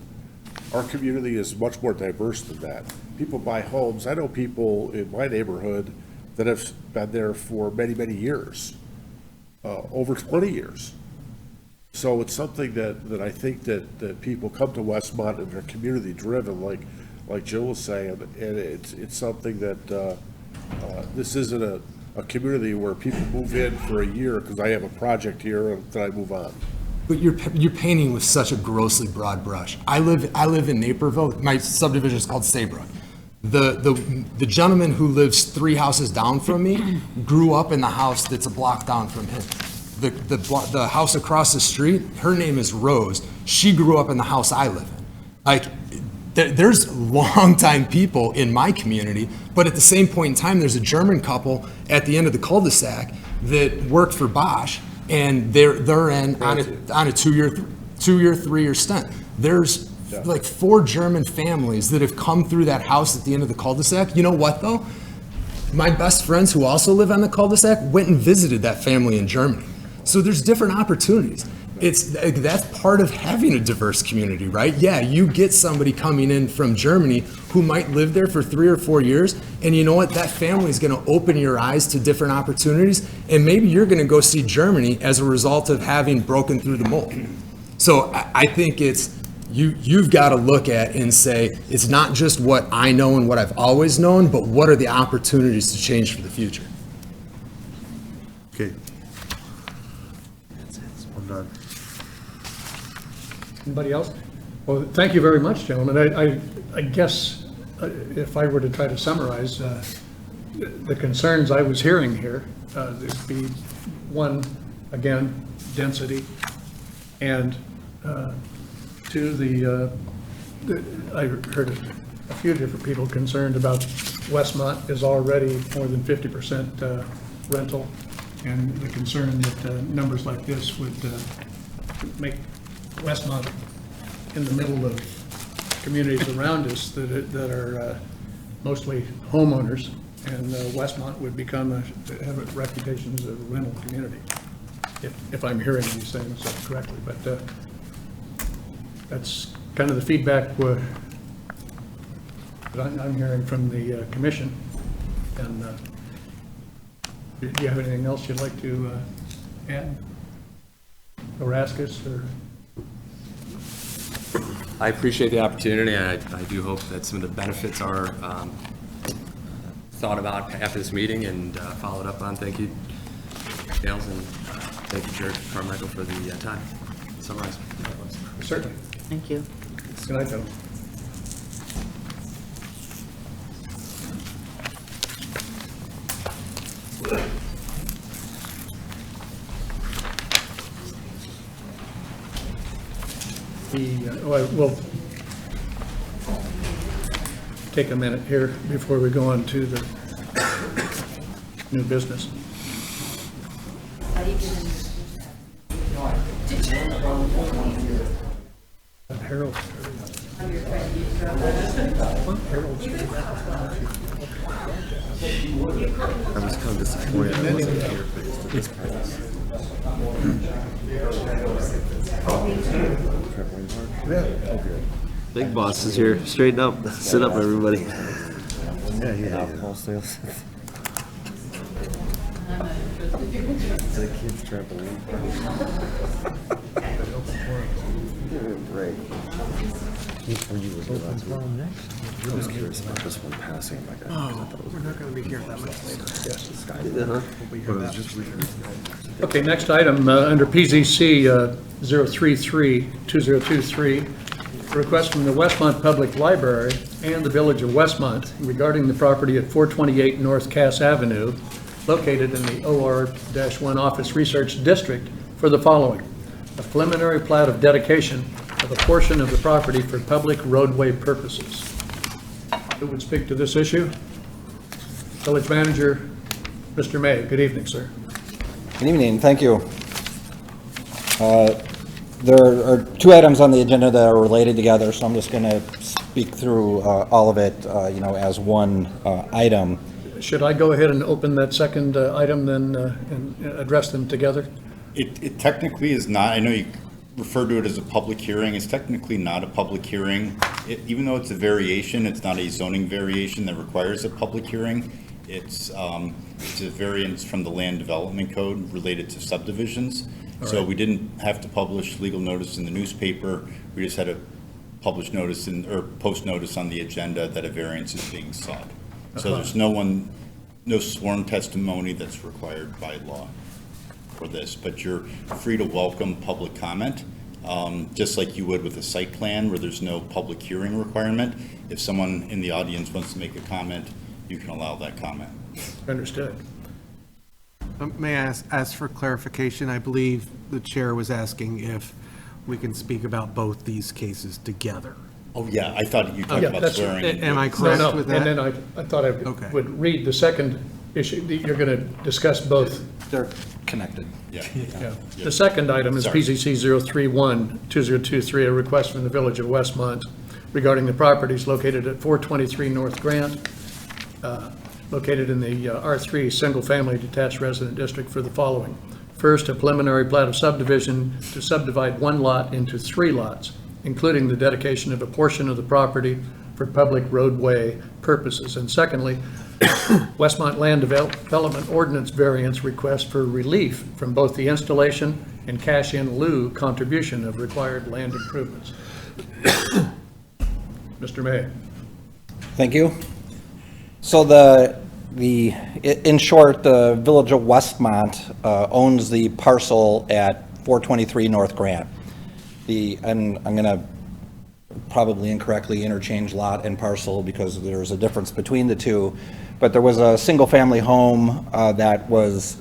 Our community is much more diverse than that. People buy homes. I know people in my neighborhood that have been there for many, many years, over 20 years. So it's something that I think that people come to Westmont and they're community driven, like Jill was saying, and it's something that this isn't a community where people move in for a year because I have a project here and then I move on.
But you're painting with such a grossly broad brush. I live in Naperville. My subdivision is called Saybrook. The gentleman who lives 3 houses down from me grew up in the house that's a block down from him. The house across the street, her name is Rose. She grew up in the house I live in. Like, there's longtime people in my community, but at the same point in time, there's a German couple at the end of the cul-de-sac that worked for Bosch, and they're in on a 2-year, 3-year stint. There's like 4 German families that have come through that house at the end of the cul-de-sac. You know what, though? My best friends who also live on the cul-de-sac went and visited that family in Germany. So there's different opportunities. That's part of having a diverse community, right? Yeah, you get somebody coming in from Germany who might live there for 3 or 4 years, and you know what? That family is going to open your eyes to different opportunities, and maybe you're going to go see Germany as a result of having broken through the mold. So I think you've got to look at and say, it's not just what I know and what I've always known, but what are the opportunities to change for the future?
Okay. I'm done.
Anybody else? Well, thank you very much, gentlemen. I guess if I were to try to summarize the concerns I was hearing here, there'd be one, again, density, and 2, I heard a few different people concerned about Westmont is already more than 50% rental, and the concern that numbers like this would make Westmont in the middle of communities around us that are mostly homeowners, and Westmont would have a reputation as a rental community, if I'm hearing these things correctly. But that's kind of the feedback that I'm hearing from the commission. And do you have anything else you'd like to add or ask us? Or
I appreciate the opportunity, and I do hope that some of the benefits are thought about after this meeting and followed up on. Thank you, Dales, and thank you, Chair Carmichael, for the time. Summarize.
Certainly.
Thank you.
Good night, gentlemen. We'll take a minute here before we go on to the new business. Harold.
I was kind of disappointed I wasn't here for this part. Big boss is here. Straighten up. Sit up, everybody. Yeah. Alcohol sales. It's a kid's trampoline. Break. For you was open forum next. I was curious about this one passing.
We're not going to be here that much later.
Okay, next item, under PZC 033-2023, request from the Westmont Public Library and the Village of Westmont regarding the property at 428 North Cass Avenue, located in the OR-1 Office Research District, for the following: a preliminary plat of dedication of a portion of the property for public roadway purposes. Who would speak to this issue? Village Manager, Mr. May. Good evening, sir.
Good evening, thank you. There are two items on the agenda that are related together, so I'm just going to speak through all of it, as one item.
Should I go ahead and open that second item then and address them together?
It technically is not. I know you refer to it as a public hearing. It's technically not a public hearing. Even though it's a variation, it's not a zoning variation that requires a public hearing. It's a variance from the Land Development Code related to subdivisions. So we didn't have to publish legal notice in the newspaper. We just had to publish notice or post notice on the agenda that a variance is being sought. So there's no sworn testimony that's required by law for this, but you're free to welcome public comment, just like you would with a site plan where there's no public hearing requirement. If someone in the audience wants to make a comment, you can allow that comment.
Understood.
May I ask for clarification? I believe the chair was asking if we can speak about both these cases together.
Oh, yeah, I thought you talked
Yeah,
about
that's-
swearing.
Am I correct
No,
with that?
and then I thought I
Okay.
would read the second issue. You're going to discuss both.
They're connected.
Yeah.
Yeah. The second item is
Sorry.
PZC 031-2023, a request from the Village of Westmont regarding the properties located at 423 North Grant, located in the R3 Single Family Detached Resident District for the following. First, a preliminary plat of subdivision to subdivide one lot into 3 lots, including the dedication of a portion of the property for public roadway purposes. And secondly, Westmont Land Development Ordinance variance request for relief from both the installation and cash in lieu contribution of required land improvements. Mr. May.
Thank you. So in short, the Village of Westmont owns the parcel at 423 North Grant. And I'm going to probably incorrectly interchange lot and parcel because there's a difference between the two. But there was a single-family home that was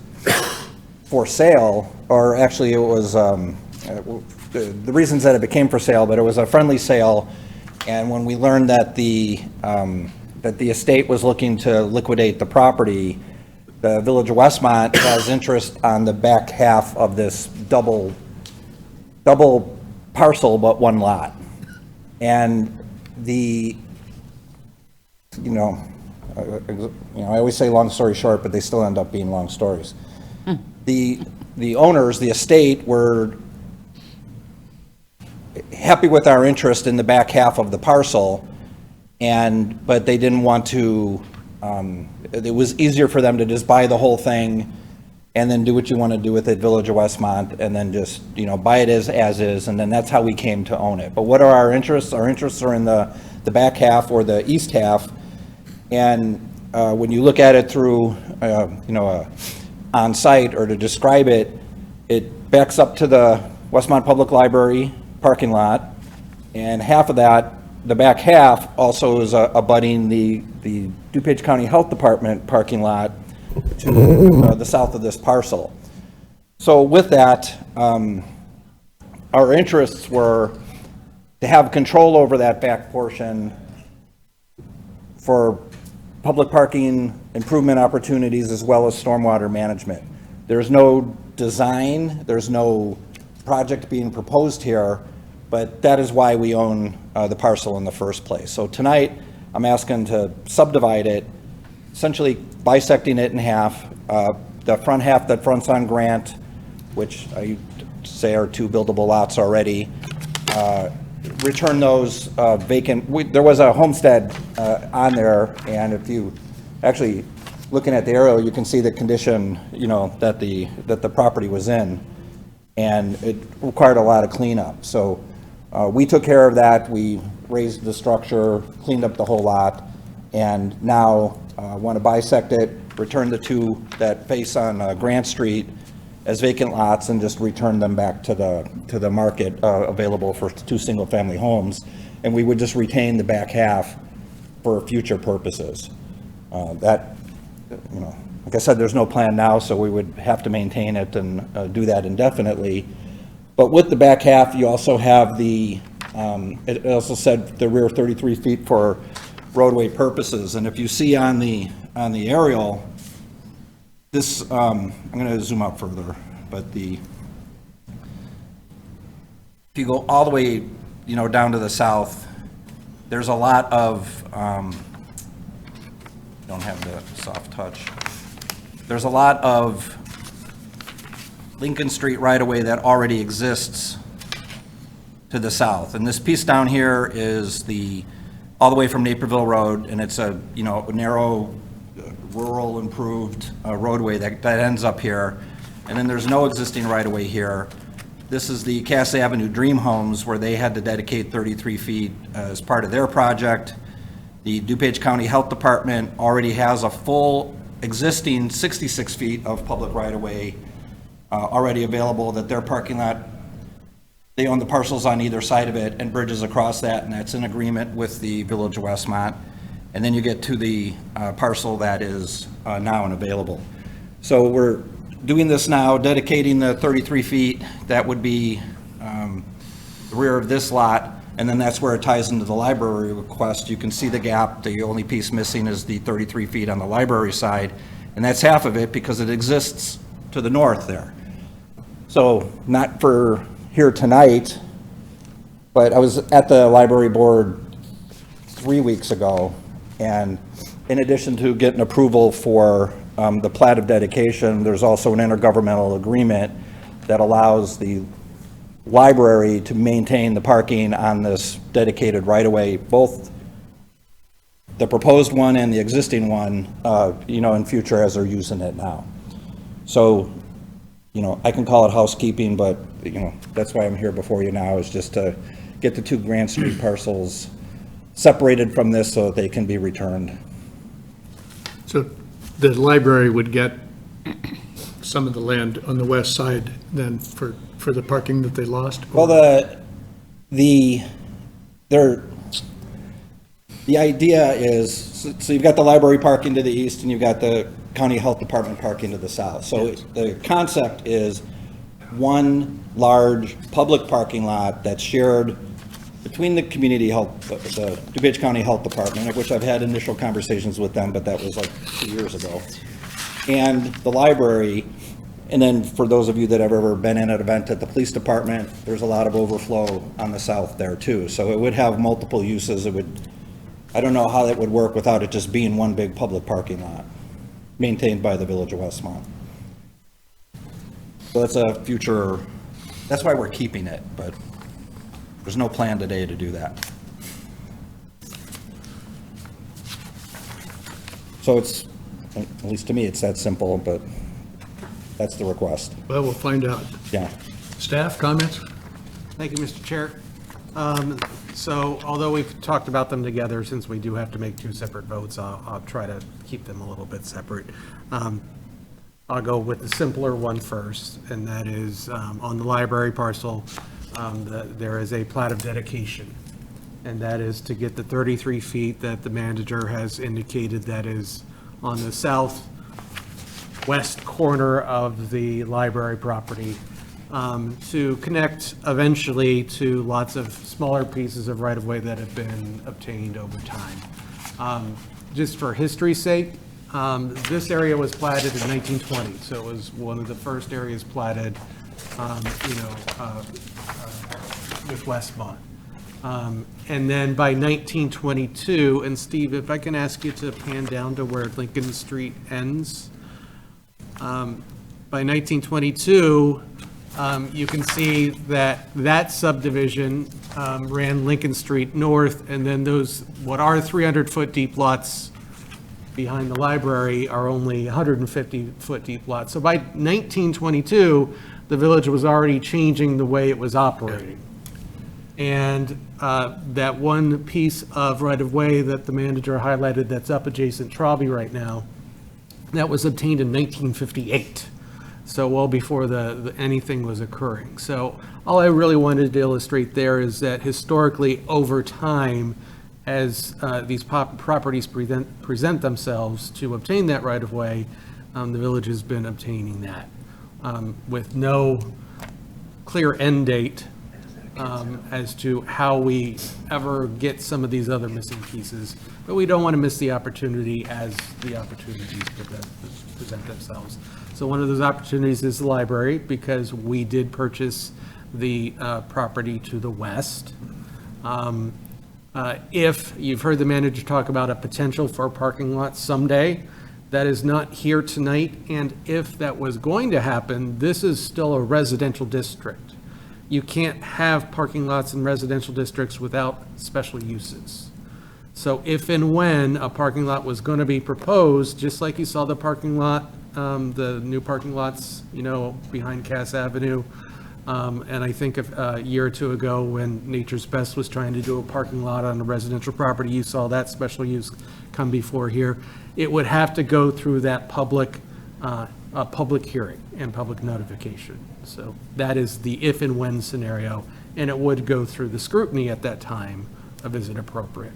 for sale, or actually it was, the reasons that it became for sale, but it was a friendly sale. And when we learned that the estate was looking to liquidate the property, the Village of Westmont has interest on the back half of this double parcel, but one lot. And I always say long story short, but they still end up being long stories. The owners, the estate, were happy with our interest in the back half of the parcel, but they didn't want to, it was easier for them to just buy the whole thing and then do what you want to do with it, Village of Westmont, and then just, buy it as is, and then that's how we came to own it. But what are our interests? Our interests are in the back half or the east half, and when you look at it through, on-site, or to describe it, it backs up to the Westmont Public Library parking lot, and half of that, the back half, also is abutting the DuPage County Health Department parking lot to the south of this parcel. So with that, our interests were to have control over that back portion for public parking improvement opportunities as well as stormwater management. There's no design, there's no project being proposed here, but that is why we own the parcel in the first place. So tonight, I'm asking to subdivide it, essentially bisecting it in half. The front half that fronts on Grant, which I say are 2 buildable lots already, return those vacant. There was a homestead on there, and if you actually looking at the aerial, you can see the condition, that the property was in, and it required a lot of cleanup. So we took care of that. We raised the structure, cleaned up the whole lot, and now want to bisect it, return the 2 that face on Grant Street as vacant lots, and just return them back to the market available for 2 single-family homes. And we would just retain the back half for future purposes. That, like I said, there's no plan now, so we would have to maintain it and do that indefinitely. But with the back half, you also have it also said the rear 33 feet for roadway purposes. And if you see on the aerial, this, I'm going to zoom out further, but if you go all the way, down to the south, there's a lot of, don't have the soft touch. There's a lot of Lincoln Street right-of-way that already exists to the south. And this piece down here is all the way from Naperville Road, and it's a, narrow, rural improved roadway that ends up here. And then there's no existing right-of-way here. This is the Cass Avenue Dream Homes, where they had to dedicate 33 feet as part of their project. The DuPage County Health Department already has a full existing 66 feet of public right-of-way already available, that their parking lot, they own the parcels on either side of it and bridges across that, and that's in agreement with the Village of Westmont. And then you get to the parcel that is now unavailable. So we're doing this now, dedicating the 33 feet. That would be the rear of this lot, and then that's where it ties into the library request. You can see the gap. The only piece missing is the 33 feet on the library side, and that's half of it because it exists to the north there. So not for here tonight, but I was at the library board 3 weeks ago, and in addition to getting approval for the plat of dedication, there's also an intergovernmental agreement that allows the library to maintain the parking on this dedicated right-of-way, both the proposed one and the existing one, in future as they're using it now. So, I can call it housekeeping, but, that's why I'm here before you now, is just to get the 2 Grant Street parcels separated from this so that they can be returned.
So the library would get some of the land on the west side then for the parking that they lost?
Well, the idea is, so you've got the library parking to the east and you've got the county health department parking to the south. So the concept is one large public parking lot that's shared between the community health, the DuPage County Health Department, of which I've had initial conversations with them, but that was like 2 years ago, and the library. And then for those of you that have ever been in an event at the police department, there's a lot of overflow on the south there too. So it would have multiple uses. It would I don't know how that would work without it just being one big public parking lot, maintained by the Village of Westmont. So that's a future, that's why we're keeping it, but there's no plan today to do that. So it's, at least to me, it's that simple, but that's the request.
Well, we'll find out.
Yeah.
Staff comments?
Thank you, Mr. Chair. So although we've talked about them together, since we do have to make two separate votes, I'll try to keep them a little bit separate. I'll go with the simpler one first, and that is on the library parcel, there is a plat of dedication. And that is to get the 33 feet that the manager has indicated that is on the southwest corner of the library property, to connect eventually to lots of smaller pieces of right-of-way that have been obtained over time. Just for history's sake, this area was platted in 1920, so it was one of the first areas platted, with Westmont. And then by 1922, and Steve, if I can ask you to pan down to where Lincoln Street ends. By 1922, you can see that that subdivision ran Lincoln Street north, and then those, what are 300-foot deep lots behind the library are only 150-foot deep lots. So by 1922, the village was already changing the way it was operating. And that one piece of right-of-way that the manager highlighted that's up adjacent Trobby right now, that was obtained in 1958. So well before anything was occurring. So all I really wanted to illustrate there is that historically, over time, as these properties present themselves to obtain that right-of-way, the village has been obtaining that with no clear end date as to how we ever get some of these other missing pieces. But we don't want to miss the opportunity as the opportunities present themselves. So one of those opportunities is the library, because we did purchase the property to the west. If you've heard the manager talk about a potential for a parking lot someday, that is not here tonight. And if that was going to happen, this is still a residential district. You can't have parking lots in residential districts without special uses. So if and when a parking lot was going to be proposed, just like you saw the parking lot, the new parking lots, behind Cass Avenue, and I think a year or two ago when Nature's Best was trying to do a parking lot on a residential property, you saw that special use come before here. It would have to go through that public hearing and public notification. So that is the if and when scenario, and it would go through the scrutiny at that time of is it appropriate.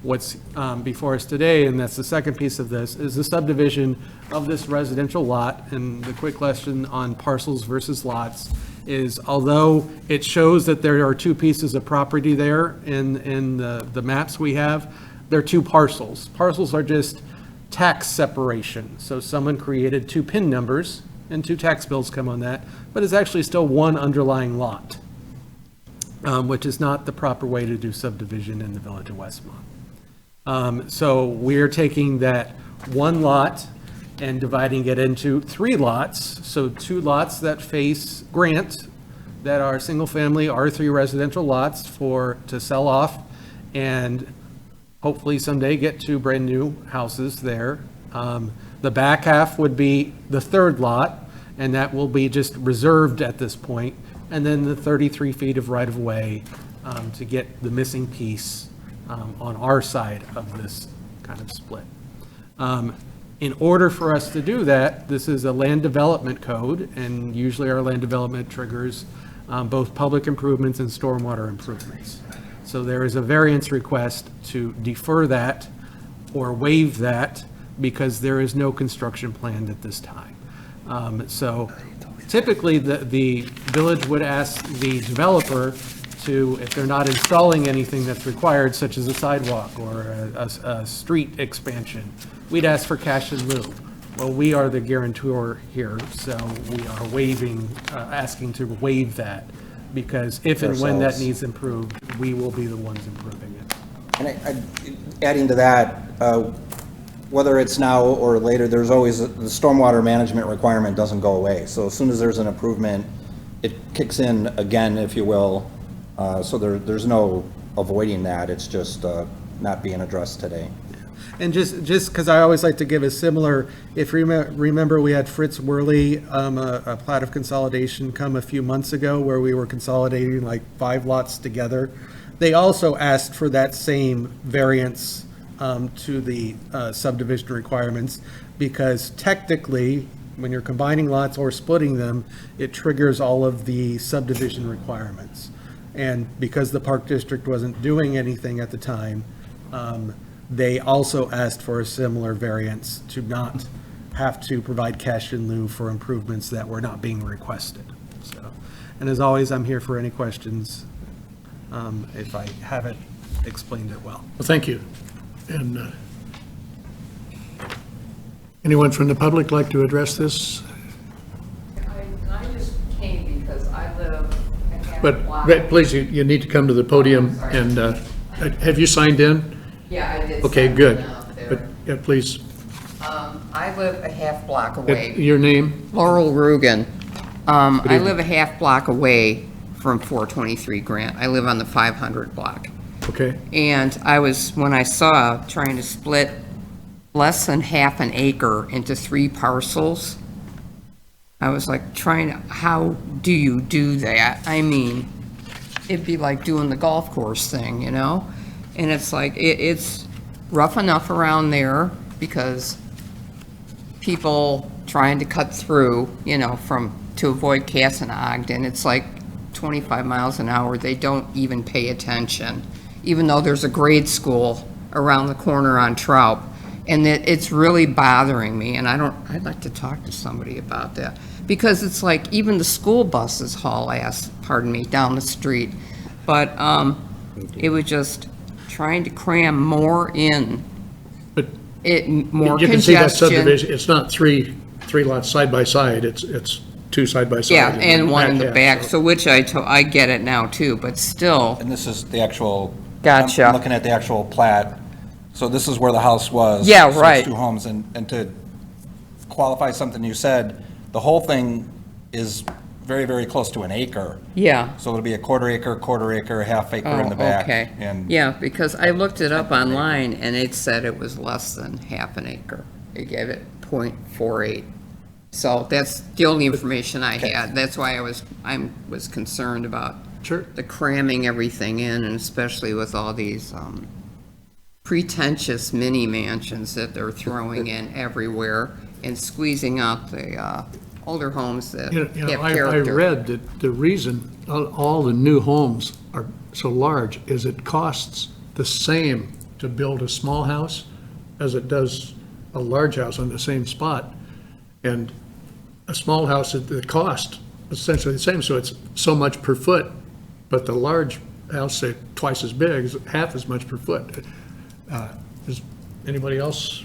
What's before us today, and that's the second piece of this, is the subdivision of this residential lot. And the quick question on parcels versus lots is, although it shows that there are two pieces of property there in the maps we have, they're two parcels. Parcels are just tax separation. So someone created two PIN numbers and two tax bills come on that, but it's actually still one underlying lot, which is not the proper way to do subdivision in the Village of Westmont. So we're taking that one lot and dividing it into three lots. So two lots that face Grant that are single-family R3 residential lots to sell off and hopefully someday get two brand-new houses there. The back half would be the third lot, and that will be just reserved at this point. And then the 33 feet of right-of-way to get the missing piece on our side of this kind of split. In order for us to do that, this is a land development code, and usually our land development triggers both public improvements and stormwater improvements. So there is a variance request to defer that or waive that because there is no construction planned at this time. So typically the village would ask the developer to, if they're not installing anything that's required, such as a sidewalk or a street expansion, we'd ask for cash in lieu. Well, we are the guarantor here, so we are waiving, asking to waive that, because if and when that needs improved, we will be the ones improving it.
And adding to that, whether it's now or later, there's always, the stormwater management requirement doesn't go away. So as soon as there's an improvement, it kicks in again, if you will. So there's no avoiding that. It's just not being addressed today.
And just because I always like to give a similar, if you remember, we had Fritz Worley, a plat of consolidation come a few months ago where we were consolidating like 5 lots together. They also asked for that same variance to the subdivision requirements because technically, when you're combining lots or splitting them, it triggers all of the subdivision requirements. And because the Park District wasn't doing anything at the time, they also asked for a similar variance to not have to provide cash in lieu for improvements that were not being requested. So, and as always, I'm here for any questions if I haven't explained it well.
Well, thank you. And anyone from the public like to address this?
I just came because I live a half
But
block.
please, you need to come to the podium and have you signed in?
Yeah, I did.
Okay,
sign
good.
out there.
But, yeah, please,
I live a half block away.
your name?
Laurel Rugen. I
evening.
live a half block away from 423 Grant. I live on the 500 block.
Okay,
And I was, when I saw trying to split less than half an acre into 3 parcels, I was like how do you do that? I mean, it'd be like doing the golf course thing, you know? And it's like, it's rough enough around there because people trying to cut through, you know, to avoid Cass and Ogden, it's like 25 miles an hour. They don't even pay attention, even though there's a grade school around the corner on Trout. And it's really bothering me, and I'd like to talk to somebody about that. Because it's like, even the school buses haul ass, pardon me, down the street. But it was just trying to cram more in.
but
More
you can see that
congestion.
subdivision, it's not three lots side by side, it's 2 side by side.
Yeah, and one in the
half,
back,
so-
so which I get it now too, but still,
And this is the actual.
Gotcha.
I'm looking at the actual plat. So this is where the house was.
Yeah,
So it's
right.
2 homes, and to qualify something you said, the whole thing is very, very close to an acre.
yeah.
So it'll be a quarter acre, half acre in the back.
Okay.
And
Yeah, because I looked it up online and it said it was less than half an acre. It gave it .48. So that's the only information I had. That's why I was concerned about
Sure.
the cramming everything in, and especially with all these pretentious mini mansions that they're throwing in everywhere and squeezing out the older homes that
You know,
have
I
character.
read that the reason all the new homes are so large is it costs the same to build a small house as it does a large house on the same spot. And a small house, the cost is essentially the same, so it's so much per foot, but the large house, say, twice as big, is half as much per foot. Is anybody else?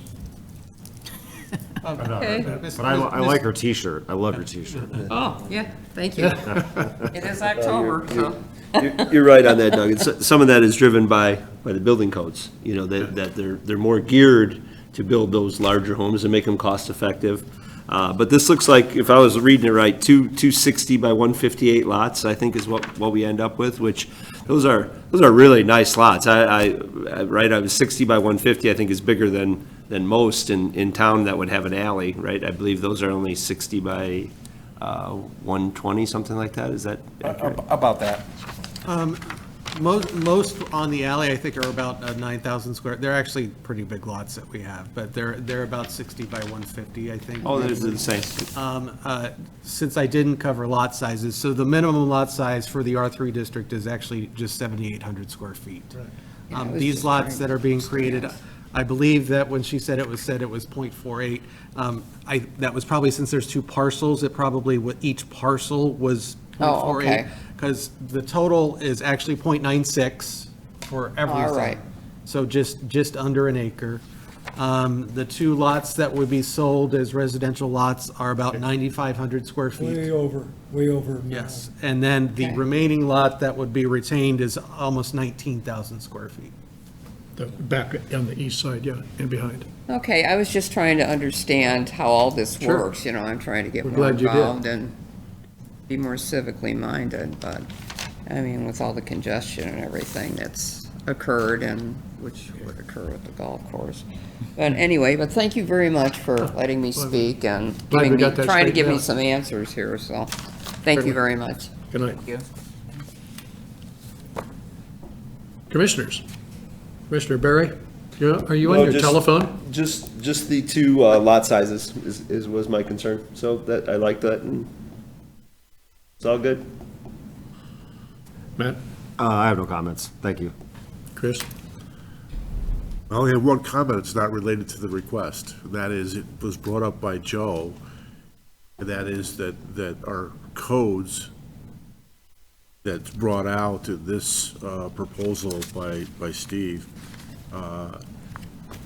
Okay.
But I like her T-shirt. I love her T-shirt.
Oh, yeah, thank you. It is October, so.
You're right on that, Doug. Some of that is driven by the building codes, you know, that they're more geared to build those larger homes and make them cost-effective. But this looks like, if I was reading it right, 260 by 158 lots, I think is what we end up with, which those are really nice lots. I 60 by 150, I think is bigger than most in town that would have an alley, right? I believe those are only 60 by 120, something like that. Is that accurate?
about that.
Most on the alley, I think, are about 9,000 square. They're actually pretty big lots that we have, but they're about 60 by 150, I think.
Oh, they're the same.
Since I didn't cover lot sizes, so the minimum lot size for the R3 district is actually just 7,800 square feet.
Yeah, I was
These
just
lots
trying
that
to
are being
understand.
created, I believe that when she said it was .48. That was probably, since there's 2 parcels, it probably, each parcel was
Oh,
.48.
okay.
Because the total is actually .96 for everything.
All right.
So just under an acre. The 2 lots that would be sold as residential lots are about 9,500 square feet.
Way over.
Yes, and then the
Okay.
remaining lot that would be retained is almost 19,000 square feet.
The back on the east side, yeah, and behind.
Okay, I was just trying to understand how all this
Sure.
works, you know, I'm trying to get
We're
more
glad you did.
involved and be more civically minded, but, I mean, with all the congestion and everything that's occurred and which would occur at the golf course. But anyway, but thank you very much for letting me speak and
Glad we
giving me,
got that
trying to give me
straightened out.
some answers here, so, thank you very much.
Good night.
Thank you.
Commissioners. Commissioner Barry, are you on
No,
your
just-
telephone?
Just the two lot sizes was my concern. So that, I like that, and it's all good.
Matt,
I have no comments. Thank you.
Chris?
I only have one comment, it's not related to the request. That is, it was brought up by Joe, and that is that our codes that's brought out in this proposal by Steve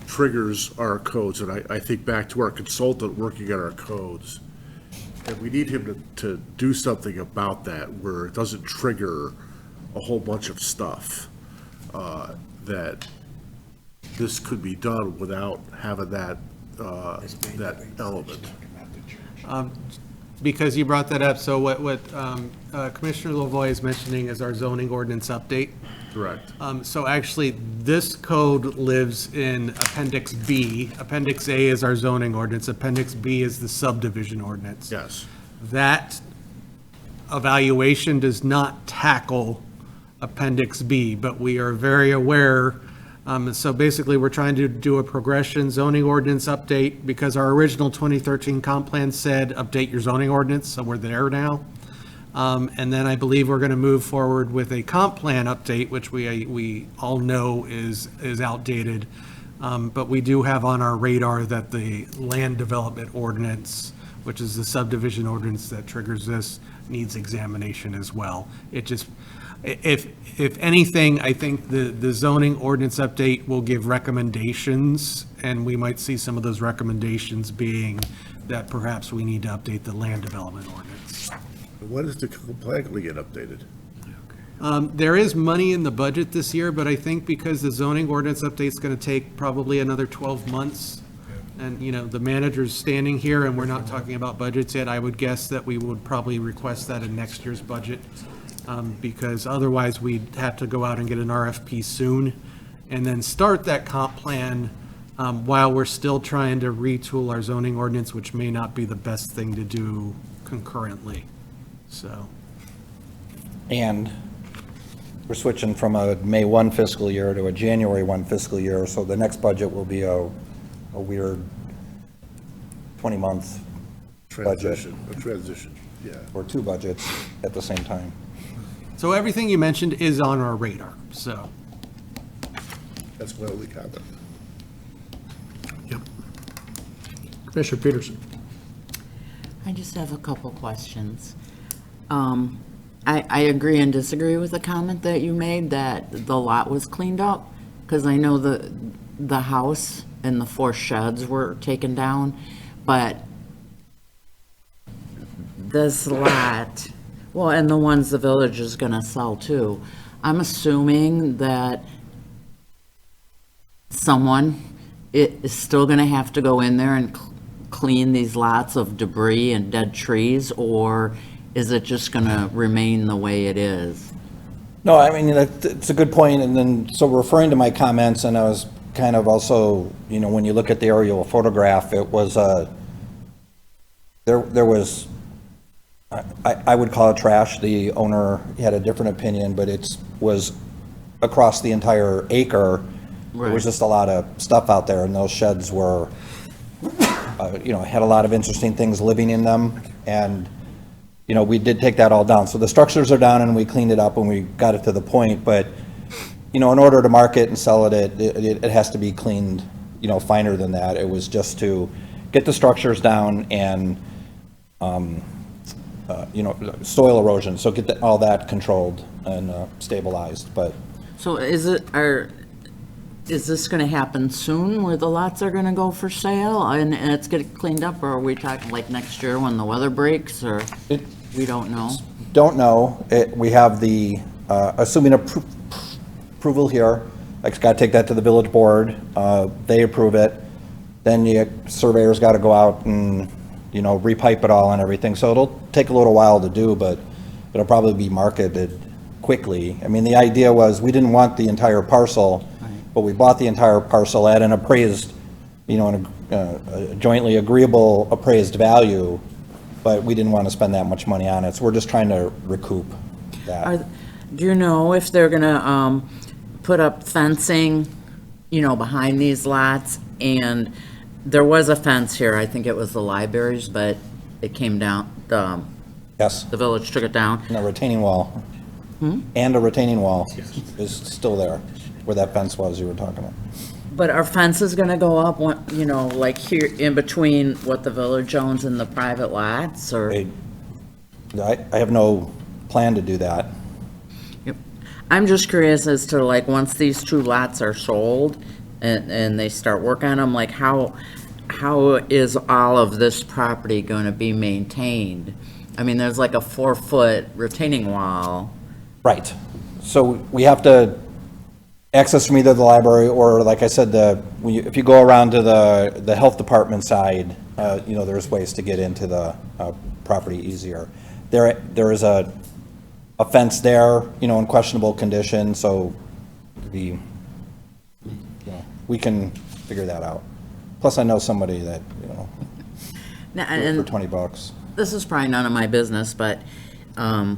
triggers our codes, and I think back to our consultant working on our codes. And we need him to do something about that, where it doesn't trigger a whole bunch of stuff, that this could be done without having that element.
Because you brought that up, so what Commissioner Lavoie is mentioning is our zoning ordinance update.
Correct.
So actually, this code lives in Appendix B. Appendix A is our zoning ordinance, Appendix B is the subdivision ordinance.
Yes.
That evaluation does not tackle Appendix B, but we are very aware. So basically, we're trying to do a progression zoning ordinance update because our original 2013 comp plan said, update your zoning ordinance, so we're there now. And then I believe we're going to move forward with a comp plan update, which we all know is outdated. But we do have on our radar that the land development ordinance, which is the subdivision ordinance that triggers this, needs examination as well. It just, if anything, I think the zoning ordinance update will give recommendations, and we might see some of those recommendations being that perhaps we need to update the land development ordinance.
When is the plan going to get updated?
There is money in the budget this year, but I think because the zoning ordinance update is going to take probably another 12 months, and, you know, the manager's standing here, and we're not talking about budgets yet, I would guess that we would probably request that in next year's budget, because otherwise we'd have to go out and get an RFP soon, and then start that comp plan while we're still trying to retool our zoning ordinance, which may not be the best thing to do concurrently, so.
And we're switching from a May 1 fiscal year to a January 1 fiscal year, so the next budget will be a weird 20-month budget,
Transition, yeah.
or two budgets at the same time.
So everything you mentioned is on our radar, so.
That's my only comment.
Yep. Commissioner Peterson?
I just have a couple questions. I agree and disagree with the comment that you made that the lot was cleaned up, because I know the house and the 4 sheds were taken down, but this lot, well, and the ones the village is gonna sell too, I'm assuming that someone is still gonna have to go in there and clean these lots of debris and dead trees, or is it just gonna remain the way it is?
No, I mean, it's a good point, and then, so referring to my comments, and I was kind of also, you know, when you look at the aerial photograph, it was there was, I would call it trash. The owner had a different opinion, but it was across the entire acre. There was just a lot of stuff out there, and those sheds were, you know, had a lot of interesting things living in them, and, you know, we did take that all down. So the structures are down, and we cleaned it up, and we got it to the point, but, you know, in order to market and sell it, it has to be cleaned, you know, finer than that. It was just to get the structures down and, you know, soil erosion, so get all that controlled and stabilized, but.
So is this gonna happen soon, where the lots are gonna go for sale and it's getting cleaned up, or are we talking like next year when the weather breaks, or we don't know?
Don't know. We have the, assuming approval here, Like, got to take that to the village board, they approve it, then you, surveyor's got to go out and, you know, repipe it all and everything, so it'll take a little while to do, but it'll probably be marketed quickly. I mean, the idea was, we didn't want the entire parcel, but we bought the entire parcel at an appraised, you know, a jointly agreeable appraised value, but we didn't want to spend that much money on it, so we're just trying to recoup that.
Do you know if they're gonna put up fencing, you know, behind these lots? And there was a fence here, I think it was the libraries, but it came down,
Yes,
the village took it down.
and a retaining wall. And a retaining wall is still there, where that fence was you were talking about.
But are fences gonna go up, you know, like here, in between what the village owns and the private lots, or?
I have no plan to do that.
I'm just curious as to, like, once these two lots are sold and they start work on them, like, how is all of this property gonna be maintained? I mean, there's like a 4-foot retaining wall.
Right. So we have to access from either the library or, like I said, if you go around to the health department side, you know, there's ways to get into the property easier. There is a fence there, you know, in questionable condition, so you know, we can figure that out. Plus, I know somebody that, you know,
Now,
for
and
$20.
this is probably none of my business, but are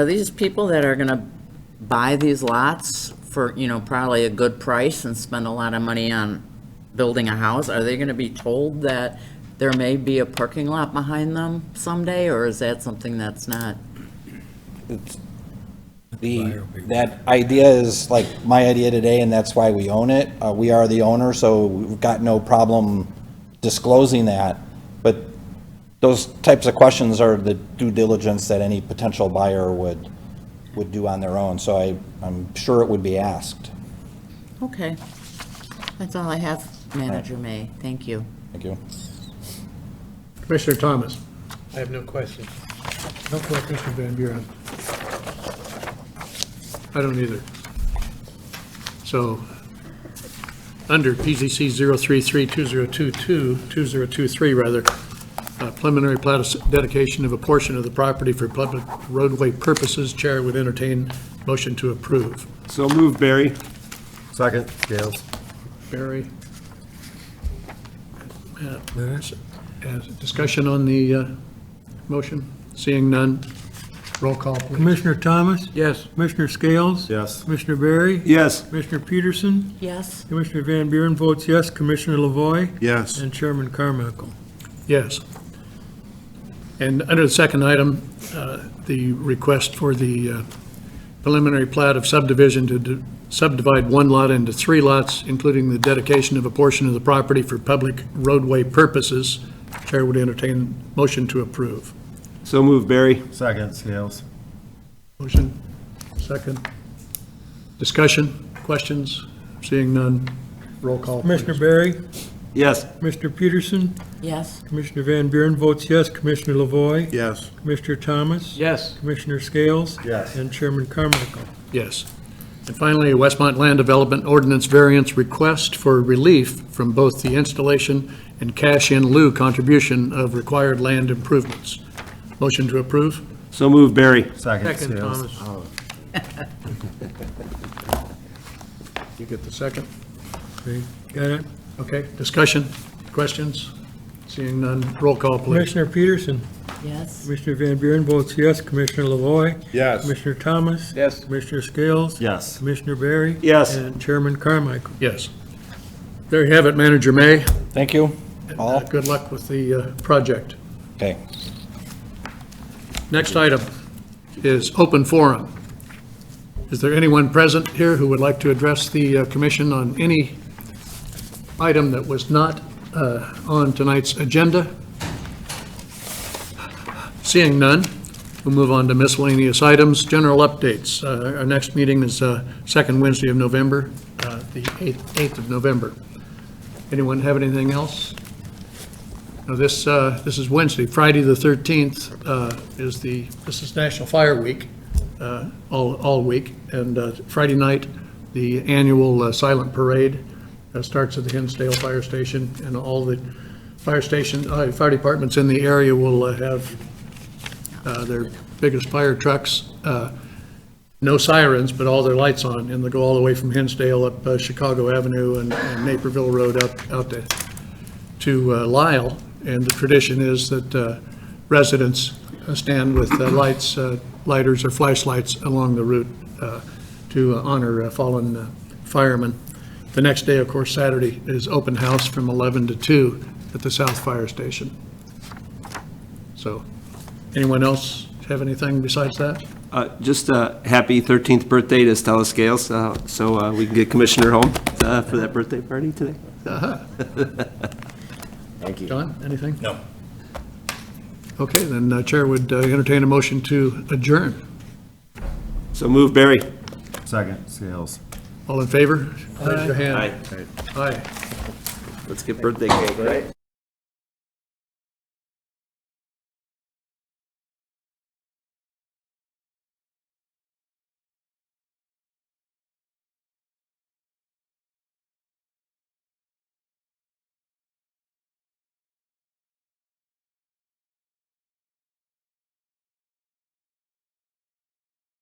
these people that are gonna buy these lots for, you know, probably a good price and spend a lot of money on building a house, are they gonna be told that there may be a parking lot behind them someday, or is that something that's not?
That idea is like my idea today, and that's why we own it. We are the owner, so we've got no problem disclosing that. But those types of questions are the due diligence that any potential buyer would do on their own. So I'm sure it would be asked.
Okay. That's all I have, Manager May. Thank you.
Thank you.
Commissioner Thomas.
I have no questions.
No questions, Mr. Van Buren. I don't either. So, under PZC 033-2023 rather, preliminary plat of dedication of a portion of the property for public roadway purposes, Chair would entertain motion to approve.
So moved, Barry.
Second, Scales.
Barry. Matt. Discussion on the motion? Seeing none, roll call, please.
Commissioner Thomas?
Yes.
Commissioner Scales?
Yes.
Commissioner Berry?
Yes.
Commissioner Peterson?
Yes.
Commissioner Van Buren votes yes. Commissioner Lavoy?
Yes.
And Chairman Carmichael.
Yes. And under the second item, the request for the preliminary plat of subdivision to subdivide one lot into 3 lots, including the dedication of a portion of the property for public roadway purposes. Chair would entertain motion to approve.
So moved, Barry.
Second, Scales.
Motion, second. Discussion, questions? Seeing none, roll call, please.
Commissioner Berry?
Yes.
Commissioner Peterson?
Yes.
Commissioner Van Buren votes yes. Commissioner Lavoy?
Yes.
Commissioner Thomas?
Yes.
Commissioner Scales?
Yes.
And Chairman Carmichael.
Yes. And finally, a Westmont Land Development Ordinance variance request for relief from both the installation and cash in lieu contribution of required land improvements. Motion to approve?
So moved, Barry.
Second,
Second,
Scales.
Thomas.
You get the second?
Okay, got it?
Okay, discussion, questions? Seeing none, roll call, please.
Commissioner Peterson?
Yes.
Commissioner Van Buren votes yes. Commissioner Lavoy?
Yes.
Commissioner Thomas?
Yes.
Commissioner Scales?
Yes.
Commissioner Berry?
Yes.
And Chairman Carmichael.
Yes. There you have it, Manager May.
Thank you.
And,
All.
good luck with the project.
Okay.
Next item is open forum. Is there anyone present here who would like to address the commission on any item that was not on tonight's agenda? Seeing none, we'll move on to miscellaneous items, general updates. Our next meeting is second Wednesday of November, the 8th of November. Anyone have anything else? No, this is Wednesday. Friday, the 13th, this is National Fire Week, all week. And Friday night, The annual silent parade starts at the Hinsdale Fire Station, and all the fire departments in the area will have their biggest fire trucks, no sirens, but all their lights on, and they'll go all the way from Hinsdale up Chicago Avenue and Naperville Road out to Lyle. And the tradition is that residents stand with lights, lighters or flashlights along the route to honor fallen firemen. The next day, of course, Saturday, is open house from 11 to 2 at the South Fire Station. So, anyone else have anything besides that?
Just a happy 13th birthday to Stella Scales, so we can get Commissioner home for that birthday party today.
Thank you.
John, anything?
No.
Okay, then Chair would entertain a motion to adjourn.
So move, Barry.
Second, Scales.
All in favor? Raise your hand.
Aye.
Aye.
Let's get birthday cake, right?